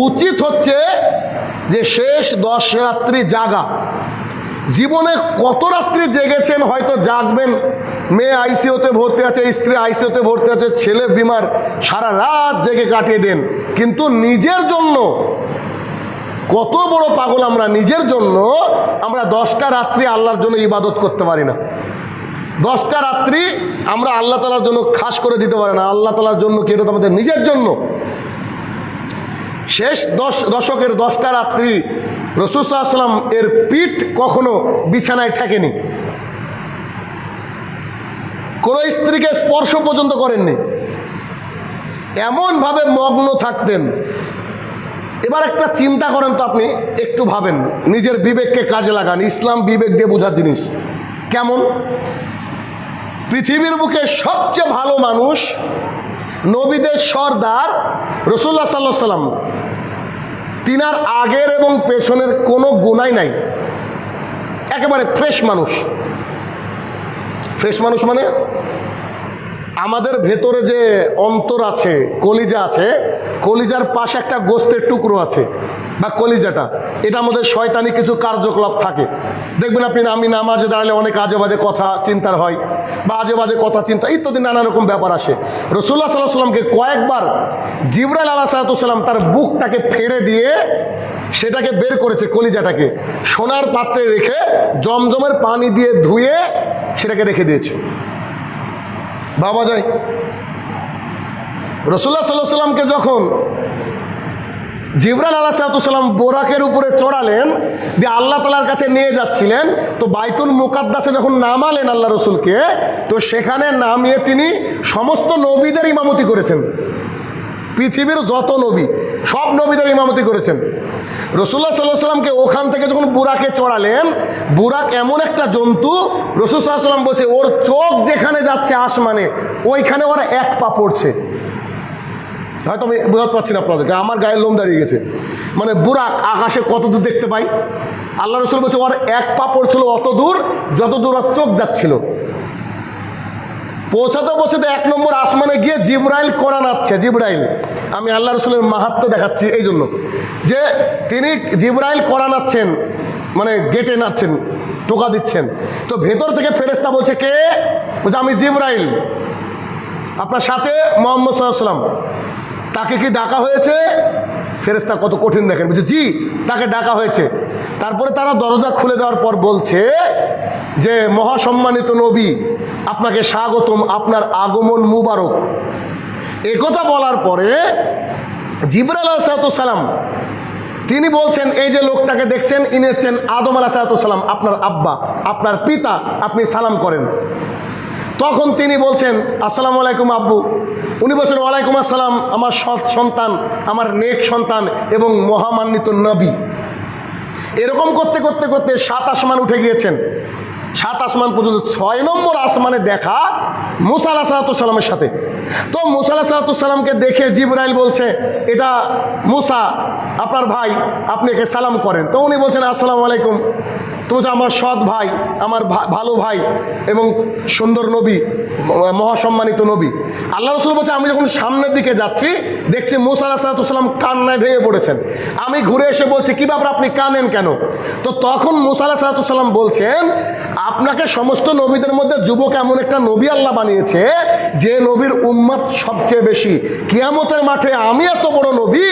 উচিত হচ্ছে যে শেষ 10 রাত্রি জাগা। জীবনে কত রাত্রি জেগেছেন, হয়তো জাগবেন, মেয়ে আইসিইউতে ভর্তি আছে, স্ত্রী আইসিইউতে ভর্তি আছে, ছেলে বিমার, সারা রাত জেগে কাটিয়ে দেন। কিন্তু নিজের জন্য কত বড় পাগল আমরা নিজের জন্য। আমরা 10টা রাত্রি আল্লাহর জন্য ইবাদত করতে পারি না, 10টা রাত্রি আমরা আল্লাহ তাআলার জন্য খাস করে দিতে পারি না। আল্লাহ তাআলার জন্য কি, এটা তো আমাদের নিজের জন্য। শেষ দশকের 10টা রাত্রি রাসূল সাল্লাল্লাহু আলাইহি ওয়াসাল্লাম এর পিঠ কখনো বিছানায় ঠেকেনি, কোনো স্ত্রীকে স্পর্শ পর্যন্ত করেননি, এমনভাবে মগ্ন থাকতেন। এবার একটা চিন্তা করেন তো, আপনি একটু ভাবেন, নিজের বিবেককে কাজে লাগান। ইসলাম বিবেক দিয়ে বোঝার জিনিস। কেমন? পৃথিবীর বুকে সবচেয়ে ভালো মানুষ, নবীদের সর্দার রাসূলুল্লাহ সাল্লাল্লাহু আলাইহি ওয়াসাল্লাম, তিনার আগের এবং পেছনের কোনো গুনাই নাই, একেবারে ফ্রেশ মানুষ। ফ্রেশ মানুষ মানে আমাদের ভেতরে যে অন্তর আছে, কলিজা আছে, কলিজার পাশে একটা গোস্তের টুকরো আছে বা কলিজাটা, এটার মধ্যে শয়তানি কিছু কার্যকলাপ থাকে। দেখবেন আপনি, আমি নামাজে দাঁড়ালে অনেক আজে বাজে কথা চিন্তার হয়, বা আজে বাজে কথা চিন্তা ইত্যাদি নানা রকম ব্যাপার আসে। রাসূলুল্লাহ সাল্লাল্লাহু আলাইহি ওয়াসাল্লামকে কয়েকবার জিবরাইল আলাইহিস সালাম তার বুকটাকে ফেড়ে দিয়ে সেটাকে বের করেছে, কলিজাটাকে সোনার পাত্রে রেখে জমজমের পানি দিয়ে ধুয়ে সেটাকে রেখে দিয়েছে। ভাবা যায়? রাসূলুল্লাহ সাল্লাল্লাহু আলাইহি ওয়াসাল্লামকে যখন জিবরাইল আলাইহিস সালাম বোরাকের উপরে চড়ালেন, দিয়ে আল্লাহ তাআলার কাছে নিয়ে যাচ্ছিলেন, তো বাইতুল মুকাদ্দাসে যখন নামালেন আল্লাহ রসুলকে, তো সেখানে নামিয়ে তিনি সমস্ত নবীদের ইমামতি করেছেন। পৃথিবীর যত নবী, সব নবীদের ইমামতি করেছেন। রাসূলুল্লাহ সাল্লাল্লাহু আলাইহি ওয়াসাল্লামকে ওখান থেকে যখন বুরাকে চড়ালেন, বুরাক এমন একটা জন্তু, রাসূল সাল্লাল্লাহু আলাইহি ওয়াসাল্লাম বলছে ওর চোখ যেখানে যাচ্ছে আসমানে, ওইখানে ওরা এক পা পড়ছে। হয়তো আমি বোঝাতে পারছি না আপনাদেরকে, আমার গায়ের লোম দাঁড়িয়ে গেছে। মানে বুরাক আকাশে কত দূর দেখতে পাই, আল্লাহ রসুল বলছে ওর এক পা পড়ছিল অত দূর যত দূর ওর চোখ যাচ্ছিল। পৌঁছাতে পৌঁছাতে 1 নম্বর আসমানে গিয়ে জিবরাইল কোরআন নাচ্ছে। জিবরাইল, আমি আল্লাহ রসুলের মাহাত্ম্য দেখাচ্ছি এই জন্য যে তিনি জিবরাইল কোরআন নাচ্ছেন, মানে গেটে নাচ্ছেন, টোকা দিচ্ছেন। তো ভেতর থেকে ফেরেশতা বলছে কে? বলছে আমি জিবরাইল, আপনার সাথে মুহাম্মদ সাল্লাল্লাহু আলাইহি ওয়াসাল্লাম। তাকে কি ডাকা হয়েছে? ফেরেশতা কত কঠিন দেখেন, বলছে জি তাকে ডাকা হয়েছে। তারপরে তারা দরজা খুলে দেওয়ার পর বলছে যে মহাসম্মানিত নবী, আপনাকে স্বাগতম, আপনার আগমন মুবারক। একথা বলার পরে জিবরাইল আলাইহিস সালাম তিনি বলছেন এই যে লোকটাকে দেখছেন, ইনি হচ্ছেন আদম আলাইহিস সালাম, আপনার আব্বা, আপনার পিতা, আপনি সালাম করেন। তখন তিনি বলছেন আসসালামু আলাইকুম আব্বু। উনি বলছেন ওয়ালাইকুম আসসালাম, আমার সৎ সন্তান, আমার নেক সন্তান এবং মহামান্বিত নবী। এরকম করতে করতে করতে 7 আসমান উঠে গিয়েছেন। 7 আসমান পর্যন্ত 6 নম্বর আসমানে দেখা মুসা আলাইহিস সালামের সাথে। তো মুসা আলাইহিস সালামকে দেখে জিবরাইল বলছে এটা মুসা, আপনার ভাই, আপনি একে সালাম করেন। তো উনি বলছেন আসসালামু আলাইকুম। তো বলছে আমার সৎ ভাই, আমার ভালো ভাই এবং সুন্দর নবী, মহাসম্মানিত নবী। আল্লাহ রসুল বলছে আমি যখন সামনের দিকে যাচ্ছি দেখছি মুসা আলাইহিস সালাম কান্নায় ভেঙে পড়েছেন। আমি ঘুরে এসে বলছি কি ব্যাপার, আপনি কাঁদেন কেন? তো তখন মুসা আলাইহিস সালাম বলছেন আপনাকে সমস্ত নবীদের মধ্যে যুবক এমন একটা নবী আল্লাহ বানিয়েছে যে নবীর উম্মত সবচেয়ে বেশি। কিয়ামতের মাঠে আমি এত বড় নবী,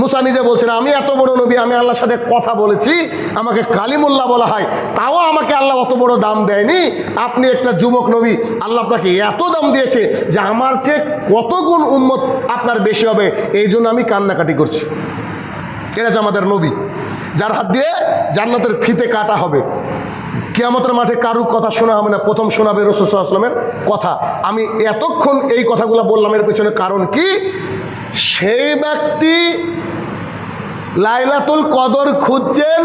মুসা নিজে বলছেন আমি এত বড় নবী, আমি আল্লাহর সাথে কথা বলেছি, আমাকে কালিমুল্লাহ বলা হয়, তাও আমাকে আল্লাহ অত বড় দাম দেয়নি। আপনি একটা যুবক নবী, আল্লাহ আপনাকে এত দাম দিয়েছে যে আমার চেয়ে কত গুণ উম্মত আপনার বেশি হবে, এই জন্য আমি কান্নাকাটি করছি। এটা যে আমাদের নবী, যার হাত দিয়ে জান্নাতের ফিতে কাটা হবে। কিয়ামতের মাঠে কারুর কথা শোনা হবে না, প্রথম শোনাবে রাসূল সাল্লাল্লাহু আলাইহি ওয়াসাল্লামের কথা। আমি এতক্ষণ এই কথাগুলো বললাম, এর পেছনে কারণ কি? সেই ব্যক্তি লাইলাতুল কদর খুঁজছেন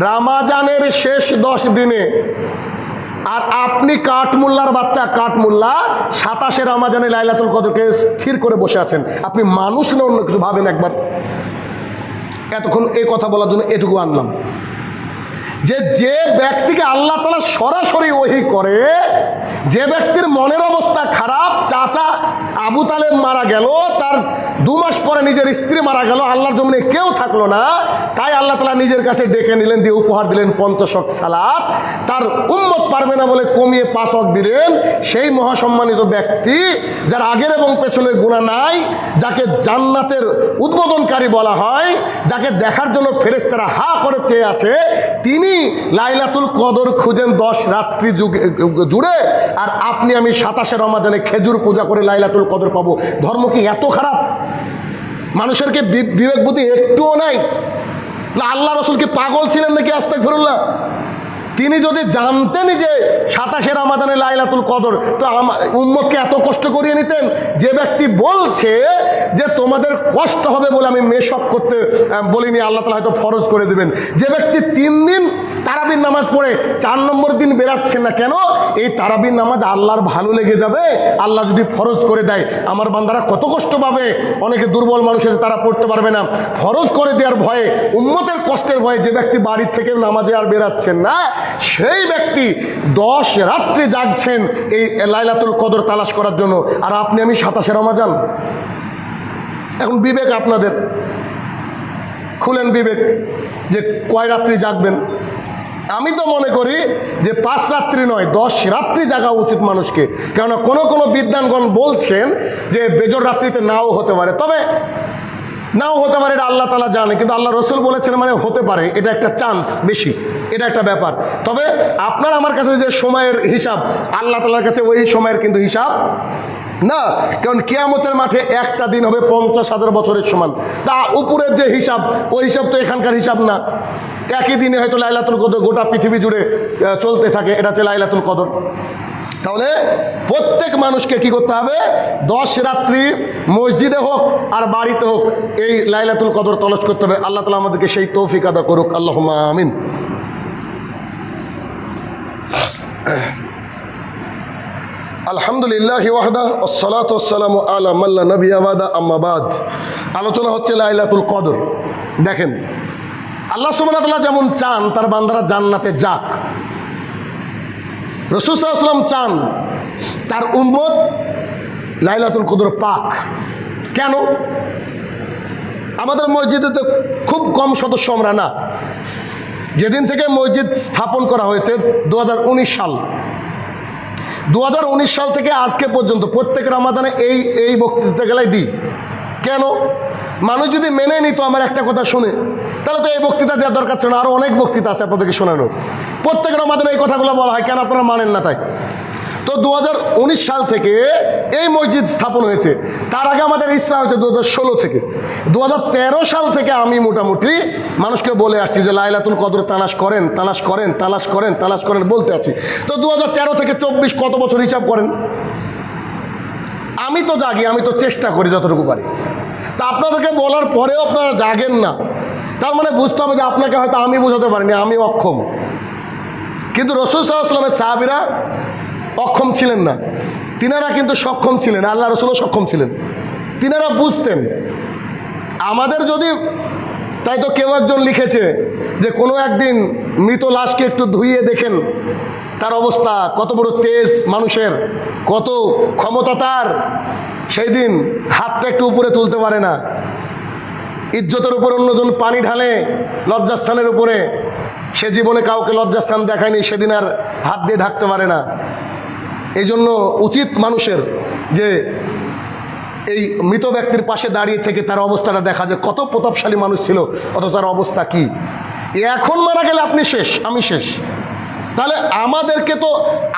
রমজানের শেষ 10 দিনে, আর আপনি কাঠমুল্লার বাচ্চা, কাঠমুল্লা 27শে রমজানে লাইলাতুল কদরকে স্থির করে বসে আছেন। আপনি মানুষ না অন্য কিছু ভাবেন একবার। এতক্ষণ এই কথা বলার জন্য এটুকু আনলাম যে ব্যক্তিকে আল্লাহ তাআলা সরাসরি ওহী করে, যে ব্যক্তির মনের অবস্থা খারাপ, চাচা আবু তালেব মারা গেল, তার 2 মাস পরে নিজের স্ত্রী মারা গেল, আল্লাহর জমিনে কেউ থাকলো না, তাই আল্লাহ তাআলা নিজের কাছে ডেকে নিলেন, দিয়ে উপহার দিলেন 50 ওয়াক্ত সালাত। তার উম্মত পারবে না বলে কমিয়ে 5 ওয়াক্ত দিলেন। সেই মহাসম্মানিত ব্যক্তি, যার আগের এবং পেছনের গুনাহ নাই, যাকে জান্নাতের উদ্বোধনকারী বলা হয়, যাকে দেখার জন্য ফেরেশতারা হা করে চেয়ে আছে, তিনি লাইলাতুল কদর খুঁজেন 10 রাত্রি জুড়ে, আর আপনি আমি 27 রমাজানে খেজুর পূজা করে লাইলাতুল কদর পাবো। ধর্ম কি এত খারাপ? মানুষের কি বিবেক বুদ্ধি একটুও নাই? আল্লাহ রসুল কি পাগল ছিলেন নাকি? আস্তাগফিরুল্লাহ। তিনি যদি জানতেনই যে 27 রমাজানে লাইলাতুল কদর, তো উম্মতকে এত কষ্ট করিয়ে নিতেন? যে ব্যক্তি বলছে যে তোমাদের কষ্ট হবে বলে আমি মেশক করতে বলিনি, আল্লাহ তাআলা হয়তো ফরজ করে দেবেন। যে ব্যক্তি 3 দিন তারাবির নামাজ পড়ে 4 নম্বর দিন বেরাচ্ছেন না কেন? এই তারাবির নামাজ আল্লাহর ভালো লেগে যাবে, আল্লাহ যদি ফরজ করে দেয় আমার বান্দারা কত কষ্ট পাবে। অনেকে দুর্বল মানুষ আছে, তারা পড়তে পারবে না। ফরজ করে দেওয়ার ভয়ে, উম্মতের কষ্টের ভয়ে যে ব্যক্তি বাড়ির থেকে নামাজে আর বেরাচ্ছেন না, সেই ব্যক্তি 10 রাত্রি জাগছেন এই লাইলাতুল কদর তালাশ করার জন্য, আর আপনি আমি 27 রমাজান। এখন বিবেক আপনাদের খুলেন, বিবেক যে কয় রাত্রি জাগবেন। আমি তো মনে করি যে 5 রাত্রি নয়, 10 রাত্রি জাগা উচিত মানুষকে। কেননা কোনো বিদ্বানগণ বলছেন যে বেজর রাত্রিতে নাও হতে পারে, তবে নাও হতে পারে, এটা আল্লাহ তাআলা জানে, কিন্তু আল্লাহ রসুল বলেছেন মানে হতে পারে, এটা একটা চান্স বেশি, এটা একটা ব্যাপার। তবে আপনার আমার কাছে যে সময়ের হিসাব, আল্লাহ তাআলার কাছে ওই সময়ের কিন্তু হিসাব না। কারণ কিয়ামতের মাঠে একটা দিন হবে 50,000 বছরের সমান। তা উপরের যে হিসাব, ওই হিসাব তো এখানকার হিসাব না। একই দিনে হয়তো লাইলাতুল কদর গোটা পৃথিবী জুড়ে চলতে থাকে, এটা হচ্ছে লাইলাতুল কদর। তাহলে প্রত্যেক মানুষকে কি করতে হবে? 10 রাত্রি মসজিদে হোক আর বাড়িতে হোক এই লাইলাতুল কদর তলাশ করতে হবে। আল্লাহ তাআলা আমাদেরকে সেই তৌফিক আদা করুক, আল্লাহুম্মা আমিন। আলহামদুলিল্লাহ ওয়াহদা ওয়াসসালাতু ওয়াসসালামু আলা মান লা নাবিয়্যা বা'দা, আম্মা বাদ। আলোচনা হচ্ছে লাইলাতুল কদর। দেখেন, আল্লাহ সুবহানাহু ওয়া তাআলা যেমন চান তার বান্দারা জান্নাতে যাক, রাসূল সাল্লাল্লাহু আলাইহি ওয়াসাল্লাম চান তার উম্মত লাইলাতুল কদর পাক। কেন? আমাদের মসজিদে তো খুব কম সদস্য আমরা না। যেদিন থেকে মসজিদ স্থাপন করা হয়েছে 2019 সাল, 2019 সাল থেকে আজকে পর্যন্ত প্রত্যেক রমাদানে এই বক্তৃতা গেলাই দিই। কেন? মানুষ যদি মেনে নিত আমার একটা কথা শুনে, তাহলে তো এই বক্তৃতা দেওয়ার দরকার ছিল না। আরও অনেক বক্তৃতা আছে আপনাদেরকে শোনানো, প্রত্যেক রমাদানে এই কথাগুলো বলা হয়। কেন আপনারা মানেন না তাই? তো 2019 সাল থেকে এই মসজিদ স্থাপন হয়েছে। তার আগে আমাদের ইচ্ছা হয়েছে 2016 থেকে। 2013 সাল থেকে আমি মোটামুটি মানুষকে বলে আসছি যে লাইলাতুল কদর তালাশ করেন, তালাশ করেন, তালাশ করেন, তালাশ করেন বলতে আছি। তো 2013 থেকে 24 কত বছর হিসাব করেন? আমি তো জাগি, আমি তো চেষ্টা করি যতটুকু পারি। তা আপনাদেরকে বলার পরেও আপনারা জাগেন না, তার মানে বুঝতে হবে যে আপনাকে হয়তো আমি বোঝাতে পারিনি, আমি অক্ষম। কিন্তু রাসূল সাল্লাল্লাহু আলাইহি ওয়াসাল্লামের সাহাবীরা অক্ষম ছিলেন না, তিনারা কিন্তু সক্ষম ছিলেন। আল্লাহ রসুলও সক্ষম ছিলেন, তিনারা বুঝতেন। আমাদের যদি তাই তো কেউ একজন লিখেছে যে কোনো একদিন মৃত লাশকে একটু ধুইয়ে দেখেন তার অবস্থা, কত বড় তেজ মানুষের, কত ক্ষমতা তার। সেই দিন হাতটা একটু উপরে তুলতে পারে না, ইজ্জতের উপর অন্যজন পানি ঢালে লজ্জাস্থানের উপরে, সে জীবনে কাউকে লজ্জাস্থান দেখায়নি, সেদিন আর হাত দিয়ে ঢাকতে পারে না। এই জন্য উচিত মানুষের যে এই মৃত ব্যক্তির পাশে দাঁড়িয়ে থেকে তার অবস্থাটা দেখা যায়, কত প্রতাপশালী মানুষ ছিল, অত তার অবস্থা কি। এখন মারা গেলে আপনি শেষ, আমি শেষ। তাহলে আমাদেরকে তো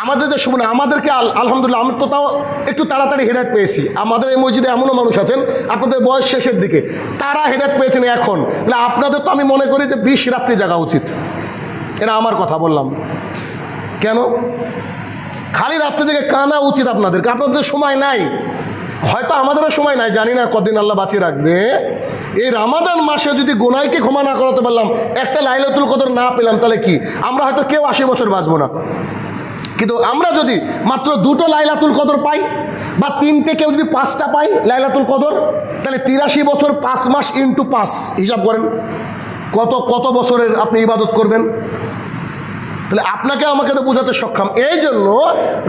আমাদের যে শুনুন, আমাদেরকে আলহামদুলিল্লাহ আমি তো তাও একটু তাড়াতাড়ি হেদায়েত পেয়েছি। আমাদের এই মসজিদে এমনও মানুষ আছেন আপনাদের বয়স শেষের দিকে, তারা হেদায়েত পেয়েছেন এখন। তাহলে আপনাদের তো আমি মনে করি যে 20 রাত্রি জাগা উচিত। এরা আমার কথা বললাম কেন? খালি রাত্রে জেগে কানা উচিত আপনাদেরকে। আপনাদের সময় নাই, হয়তো আমাদেরও সময় নাই, জানি না কদিন আল্লাহ বাঁচিয়ে রাখবে। এই রমাদান মাসে যদি গুনাহকে ক্ষমা না করাতে পারলাম, একটা লাইলাতুল কদর না পেলাম, তাহলে কি আমরা হয়তো কেউ 80 বছর বাঁচবো না। কিন্তু আমরা যদি মাত্র 2টো লাইলাতুল কদর পাই, বা 3টে, কেউ যদি 5টা পাই লাইলাতুল কদর, তাহলে 83 বছর 5 মাস ইন্টু 5 হিসাব করেন কত বছরের আপনি ইবাদত করবেন। তাহলে আপনাকে আমাকে তো বোঝাতে সক্ষম। এই জন্য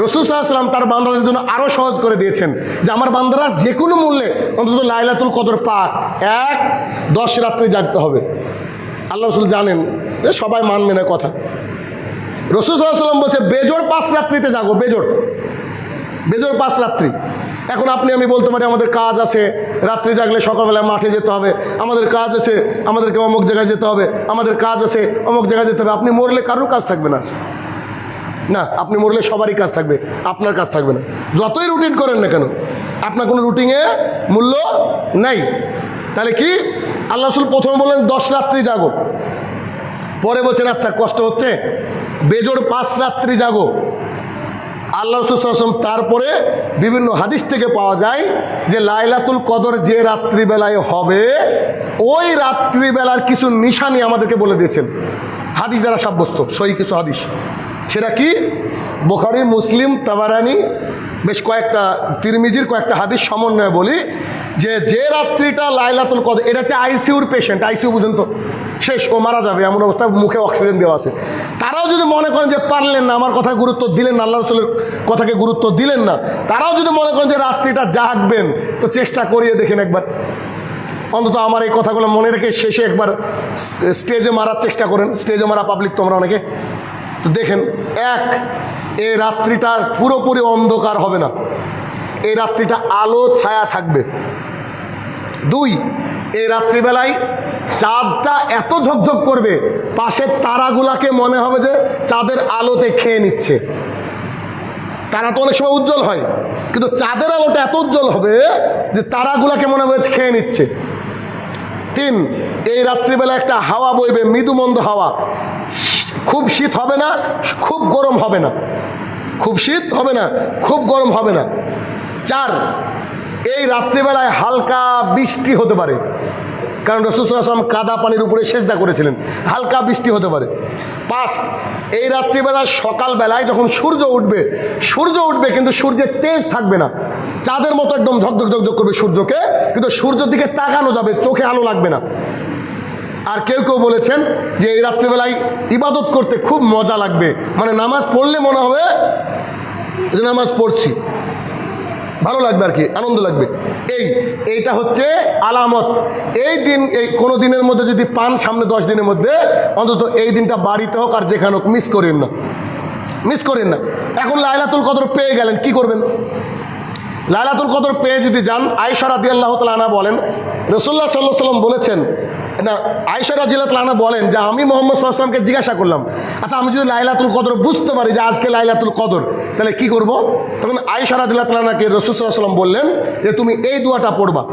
রাসূল সাল্লাল্লাহু আলাইহি ওয়াসাল্লাম তার বান্দাদের জন্য আরও সহজ করে দিয়েছেন যে আমার বান্দারা যে কোনো মূল্যে অন্তত লাইলাতুল কদর পাক, 10 রাত্রি জাগতে হবে। আল্লাহ রাসূল জানেন যে সবাই মানবে না কথা। রাসূল সাল্লাল্লাহু আলাইহি ওয়াসাল্লাম বলছে বেজোড় 5 রাত্রিতে জাগো, বেজোড় 5 রাত্রি। এখন আপনি আমি বলতে পারি আমাদের কাজ আছে, রাত্রি জাগলে সকালবেলায় মাঠে যেতে হবে, আমাদের কাজ আছে, আমাদেরকে অমুক জায়গায় যেতে হবে, আমাদের কাজ আছে, অমুক জায়গায় যেতে হবে। আপনি মরলে কারোর কাজ থাকবে না, না আপনি মরলে সবারই কাজ থাকবে, আপনার কাজ থাকবে না। যতই রুটিন করেন না কেন, আপনার কোনো রুটিনে মূল্য নাই। তাহলে কি আল্লাহ রাসূল প্রথমে বললেন 10 রাত্রি জাগো, পরে বলছেন আচ্ছা কষ্ট হচ্ছে বেজোড় 5 রাত্রি জাগো। আল্লাহ রাসূল সাল্লাল্লাহু আলাইহি ওয়াসাল্লাম তারপরে বিভিন্ন হাদিস থেকে পাওয়া যায় যে লাইলাতুল কদর যে রাত্রিবেলায় হবে ওই রাত্রিবেলার কিছু নিশানি আমাদেরকে বলে দিয়েছেন, হাদিস দ্বারা সাব্যস্ত সহি কিছু হাদিস। সেটা কি? বুখারী, মুসলিম, তাবারানী, বেশ কয়েকটা, তিরমিজির কয়েকটা হাদিস সমন্বয়ে বলি যে রাত্রিটা লাইলাতুল কদর, এটা হচ্ছে আইসিইউর পেশেন্ট, আইসিইউ বুঝেন তো, শেষ, ও মারা যাবে এমন অবস্থা, মুখে অক্সিজেন দেওয়া আছে। তারাও যদি মনে করেন যে পারলেন না, আমার কথায় গুরুত্ব দিলেন না, আল্লাহ রাসূলের কথাকে গুরুত্ব দিলেন না, তারাও যদি মনে করেন যে রাত্রিটা জাগবেন, তো চেষ্টা করিয়ে দেখেন একবার, অন্তত আমার এই কথাগুলো মনে রেখে শেষে একবার স্টেজে মারার চেষ্টা করেন। স্টেজে মারা পাবলিক তোমরা অনেকে, তো দেখেন এই রাত্রিটার পুরোপুরি অন্ধকার হবে না, এই রাত্রিটা আলো ছায়া থাকবে। 2, এই রাত্রিবেলায় চাঁদটা এত ঝকঝক করবে, পাশের তারাগুলাকে মনে হবে যে চাঁদের আলোতে খেয়ে নিচ্ছে। তারা তো অনেক সময় উজ্জ্বল হয়, কিন্তু চাঁদের আলোটা এত উজ্জ্বল হবে যে তারাগুলাকে মনে হবে খেয়ে নিচ্ছে। 3, এই রাত্রিবেলা একটা হাওয়া বইবে, মৃদুমন্দ হাওয়া, খুব শীত হবে না, খুব গরম হবে না, খুব শীত হবে না, খুব গরম হবে না। 4, এই রাত্রিবেলায় হালকা বৃষ্টি হতে পারে, কারণ রাসূল সাল্লাল্লাহু আলাইহি ওয়াসাল্লাম কাদা পানির উপরে সেজদা করেছিলেন, হালকা বৃষ্টি হতে পারে। 5, এই রাত্রিবেলায় সকালবেলায় যখন সূর্য উঠবে কিন্তু সূর্যের তেজ থাকবে না, চাঁদের মতো একদম ঝকঝক ঝকঝক করবে সূর্যকে, কিন্তু সূর্যের দিকে তাকানো যাবে, চোখে আলো লাগবে না। আর কেউ বলেছেন যে এই রাত্রিবেলায় ইবাদত করতে খুব মজা লাগবে, মানে নামাজ পড়লে মনে হবে যে নামাজ পড়ছি, ভালো লাগবে আর কি, আনন্দ লাগবে। এইটা হচ্ছে আলামত। এই কোনো দিনের মধ্যে যদি পান সামনে 10 দিনের মধ্যে, অন্তত এই দিনটা বাড়িতে হোক আর যেখানে হোক মিস করেন না। এখন লাইলাতুল কদর পেয়ে গেলেন, কি করবেন? লাইলাতুল কদর পেয়ে যদি যান, আয়েশা রাদিয়াল্লাহু তাআলা আনহা বলেন, রাসূলুল্লাহ সাল্লাল্লাহু আলাইহি ওয়াসাল্লাম বলেছেন, না আয়েশা রাদিয়াল্লাহু তাআলা আনহা বলেন যে আমি মুহাম্মদ সাল্লাল্লাহু আলাইহি ওয়াসাল্লামকে জিজ্ঞাসা করলাম, আচ্ছা আমি যদি লাইলাতুল কদর বুঝতে পারি যে আজকে লাইলাতুল কদর, তাহলে কি করব? তখন আয়েশা রাদিয়াল্লাহু তাআলা আনহাকে রাসূল সাল্লাল্লাহু আলাইহি ওয়াসাল্লাম বললেন যে তুমি এই দোয়াটা পড়বা,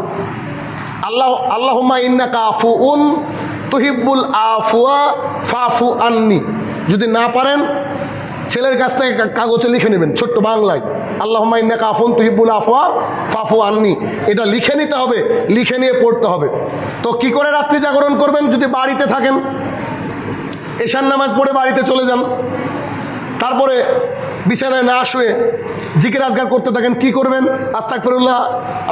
আল্লাহুম্মা ইন্নাকা আফুউন তুহিব্বুল আফওয়া ফাফু আন্নি। যদি না পারেন ছেলের কাছ থেকে কাগজে লিখে নেবেন, ছোট্ট বাংলায়, আল্লাহুম্মা ইন্নাকা আফুউন তুহিব্বুল আফওয়া ফাফু আন্নি, এটা লিখে নিতে হবে, লিখে নিয়ে পড়তে হবে। তো কি করে রাত্রি জাগরণ করবেন? যদি বাড়িতে থাকেন, এশার নামাজ পড়ে বাড়িতে চলে যান, তারপরে বিছানায় না শুয়ে জিকির আজগার করতে থাকেন। কি করবেন? আস্তাগফিরুল্লাহ,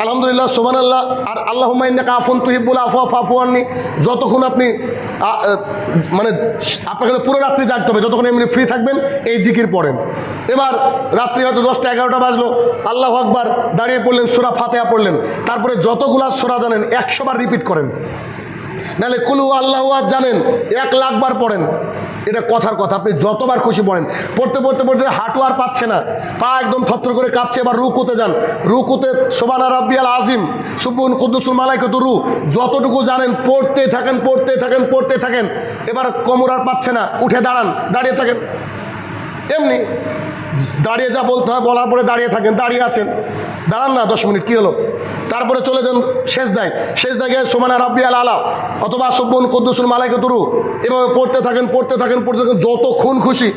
আলহামদুলিল্লাহ, সুবহানাল্লাহ, আর আল্লাহুম্মা ইন্নাকা আফুউন তুহিব্বুল আফওয়া ফাফু আন্নি। যতক্ষণ আপনি মানে আপনাকে পুরো রাত্রি জাগতে হবে, যতক্ষণ এমনি ফ্রি থাকবেন এই জিকির পড়েন। এবার রাত্রি হয়তো 10টা 11টা বাজলো, আল্লাহু আকবার, দাঁড়িয়ে পড়লেন, সূরা ফাতিহা পড়লেন, তারপরে যতগুলা সূরা জানেন 100 বার রিপিট করেন, নাহলে কুল হু আল্লাহু আহাদ জানেন 1,00,000 বার পড়েন। এটা কথার কথা, আপনি যতবার খুশি পড়েন। পড়তে হাঁটু আর পাচ্ছে না, পা একদম থরথর করে কাঁপছে, এবার রুকুতে যান, রুকুতে সুবহানা রাব্বিয়াল আযীম, সুবহান কুদ্দুসুল মালাইকাতু রু, যতটুকু জানেন পড়তে থাকেন। এবার কোমর আর পাচ্ছে না, উঠে দাঁড়ান, দাঁড়িয়ে থাকেন, এমনি দাঁড়িয়ে যা বলতে হয় বলার পরে দাঁড়িয়ে থাকেন, দাঁড়িয়ে আছেন, দাঁড়ান না 10 মিনিট, কী হলো? তারপরে চলে যান সেজদায় গিয়ে সুবহানা রাব্বিয়াল আলা অথবা সুবহান কুদ্দুসুল মালাইকাতু রু, এভাবে পড়তে থাকেন, যতক্ষণ খুশি।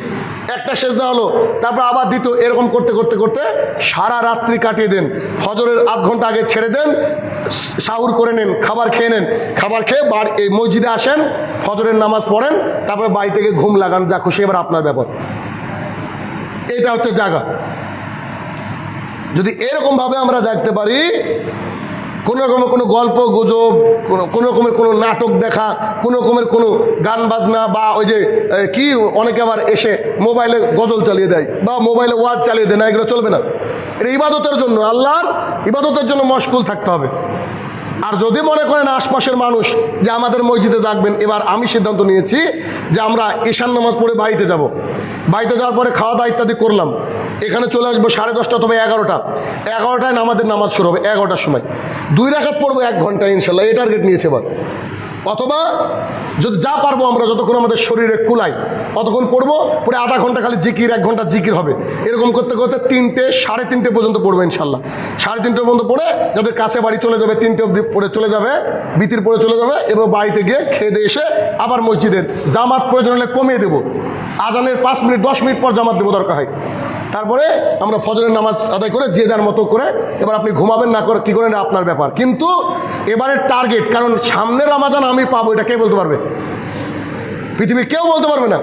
একটা সেজদা হলো, তারপর আবার দ্বিতীয়, এরকম করতে সারা রাত্রি কাটিয়ে দেন। ফজরের আধ ঘন্টা আগে ছেড়ে দেন, সাহুর করে নেন, খাবার খেয়ে নেন, খাবার খেয়ে এই মসজিদে আসেন, ফজরের নামাজ পড়েন, তারপরে বাড়ি থেকে ঘুম লাগান, যা খুশি, এবার আপনার ব্যাপার। এটা হচ্ছে জাগা। যদি এরকমভাবে আমরা জাগতে পারি কোনো রকমের কোনো গল্প গুজব, কোনো রকমের কোনো নাটক দেখা, কোনো রকমের কোনো গান বাজনা, বা ওই যে কি অনেকে আবার এসে মোবাইলে গজল চালিয়ে দেয় বা মোবাইলে ওয়াজ চালিয়ে দেয় না, এগুলো চলবে না। এটা ইবাদতের জন্য, আল্লাহর ইবাদতের জন্য মশগুল থাকতে হবে। আর যদি মনে করেন আশপাশের মানুষ যে আমাদের মসজিদে জাগবেন, এবার আমি সিদ্ধান্ত নিয়েছি যে আমরা ঈশান নামাজ পড়ে বাড়িতে যাব। বাড়িতে যাওয়ার পরে খাওয়া দাওয়া ইত্যাদি করলাম, এখানে চলে আসবো 10:30 অথবা 11টায় আমাদের নামাজ শুরু হবে। 11টার সময় 2 রাকাত পড়বো 1 ঘন্টা ইনশাল্লাহ, এই টার্গেট নিয়েছে এবার। অথবা যদি যা পারবো আমরা, যতক্ষণ আমাদের শরীরে কুলাই অতক্ষণ পড়বো, পরে আধা ঘন্টা খালি জিকির, 1 ঘন্টা জিকির হবে। এরকম করতে করতে 3টে 3:30 পর্যন্ত পড়বো ইনশাল্লাহ। 3:30 পর্যন্ত পড়ে যাদের কাছে বাড়ি চলে যাবে, 3টে অবধি পড়ে চলে যাবে, বিতির পড়ে চলে যাবে। এবার বাড়িতে গিয়ে খেয়ে দিয়ে এসে আবার মসজিদে জামাত প্রয়োজন হলে কমিয়ে দেবো, আজানের 5 মিনিট 10 মিনিট পর জামাত দেবো দরকার হয়। তারপরে আমরা ফজরের নামাজ আদায় করে যে যার মতো করে এবার আপনি ঘুমাবেন না করে কী করেন আপনার ব্যাপার। কিন্তু এবারের টার্গেট, কারণ সামনের রমাজান আমি পাবো, এটা কে বলতে পারবে? পৃথিবীর কেউ বলতে পারবে না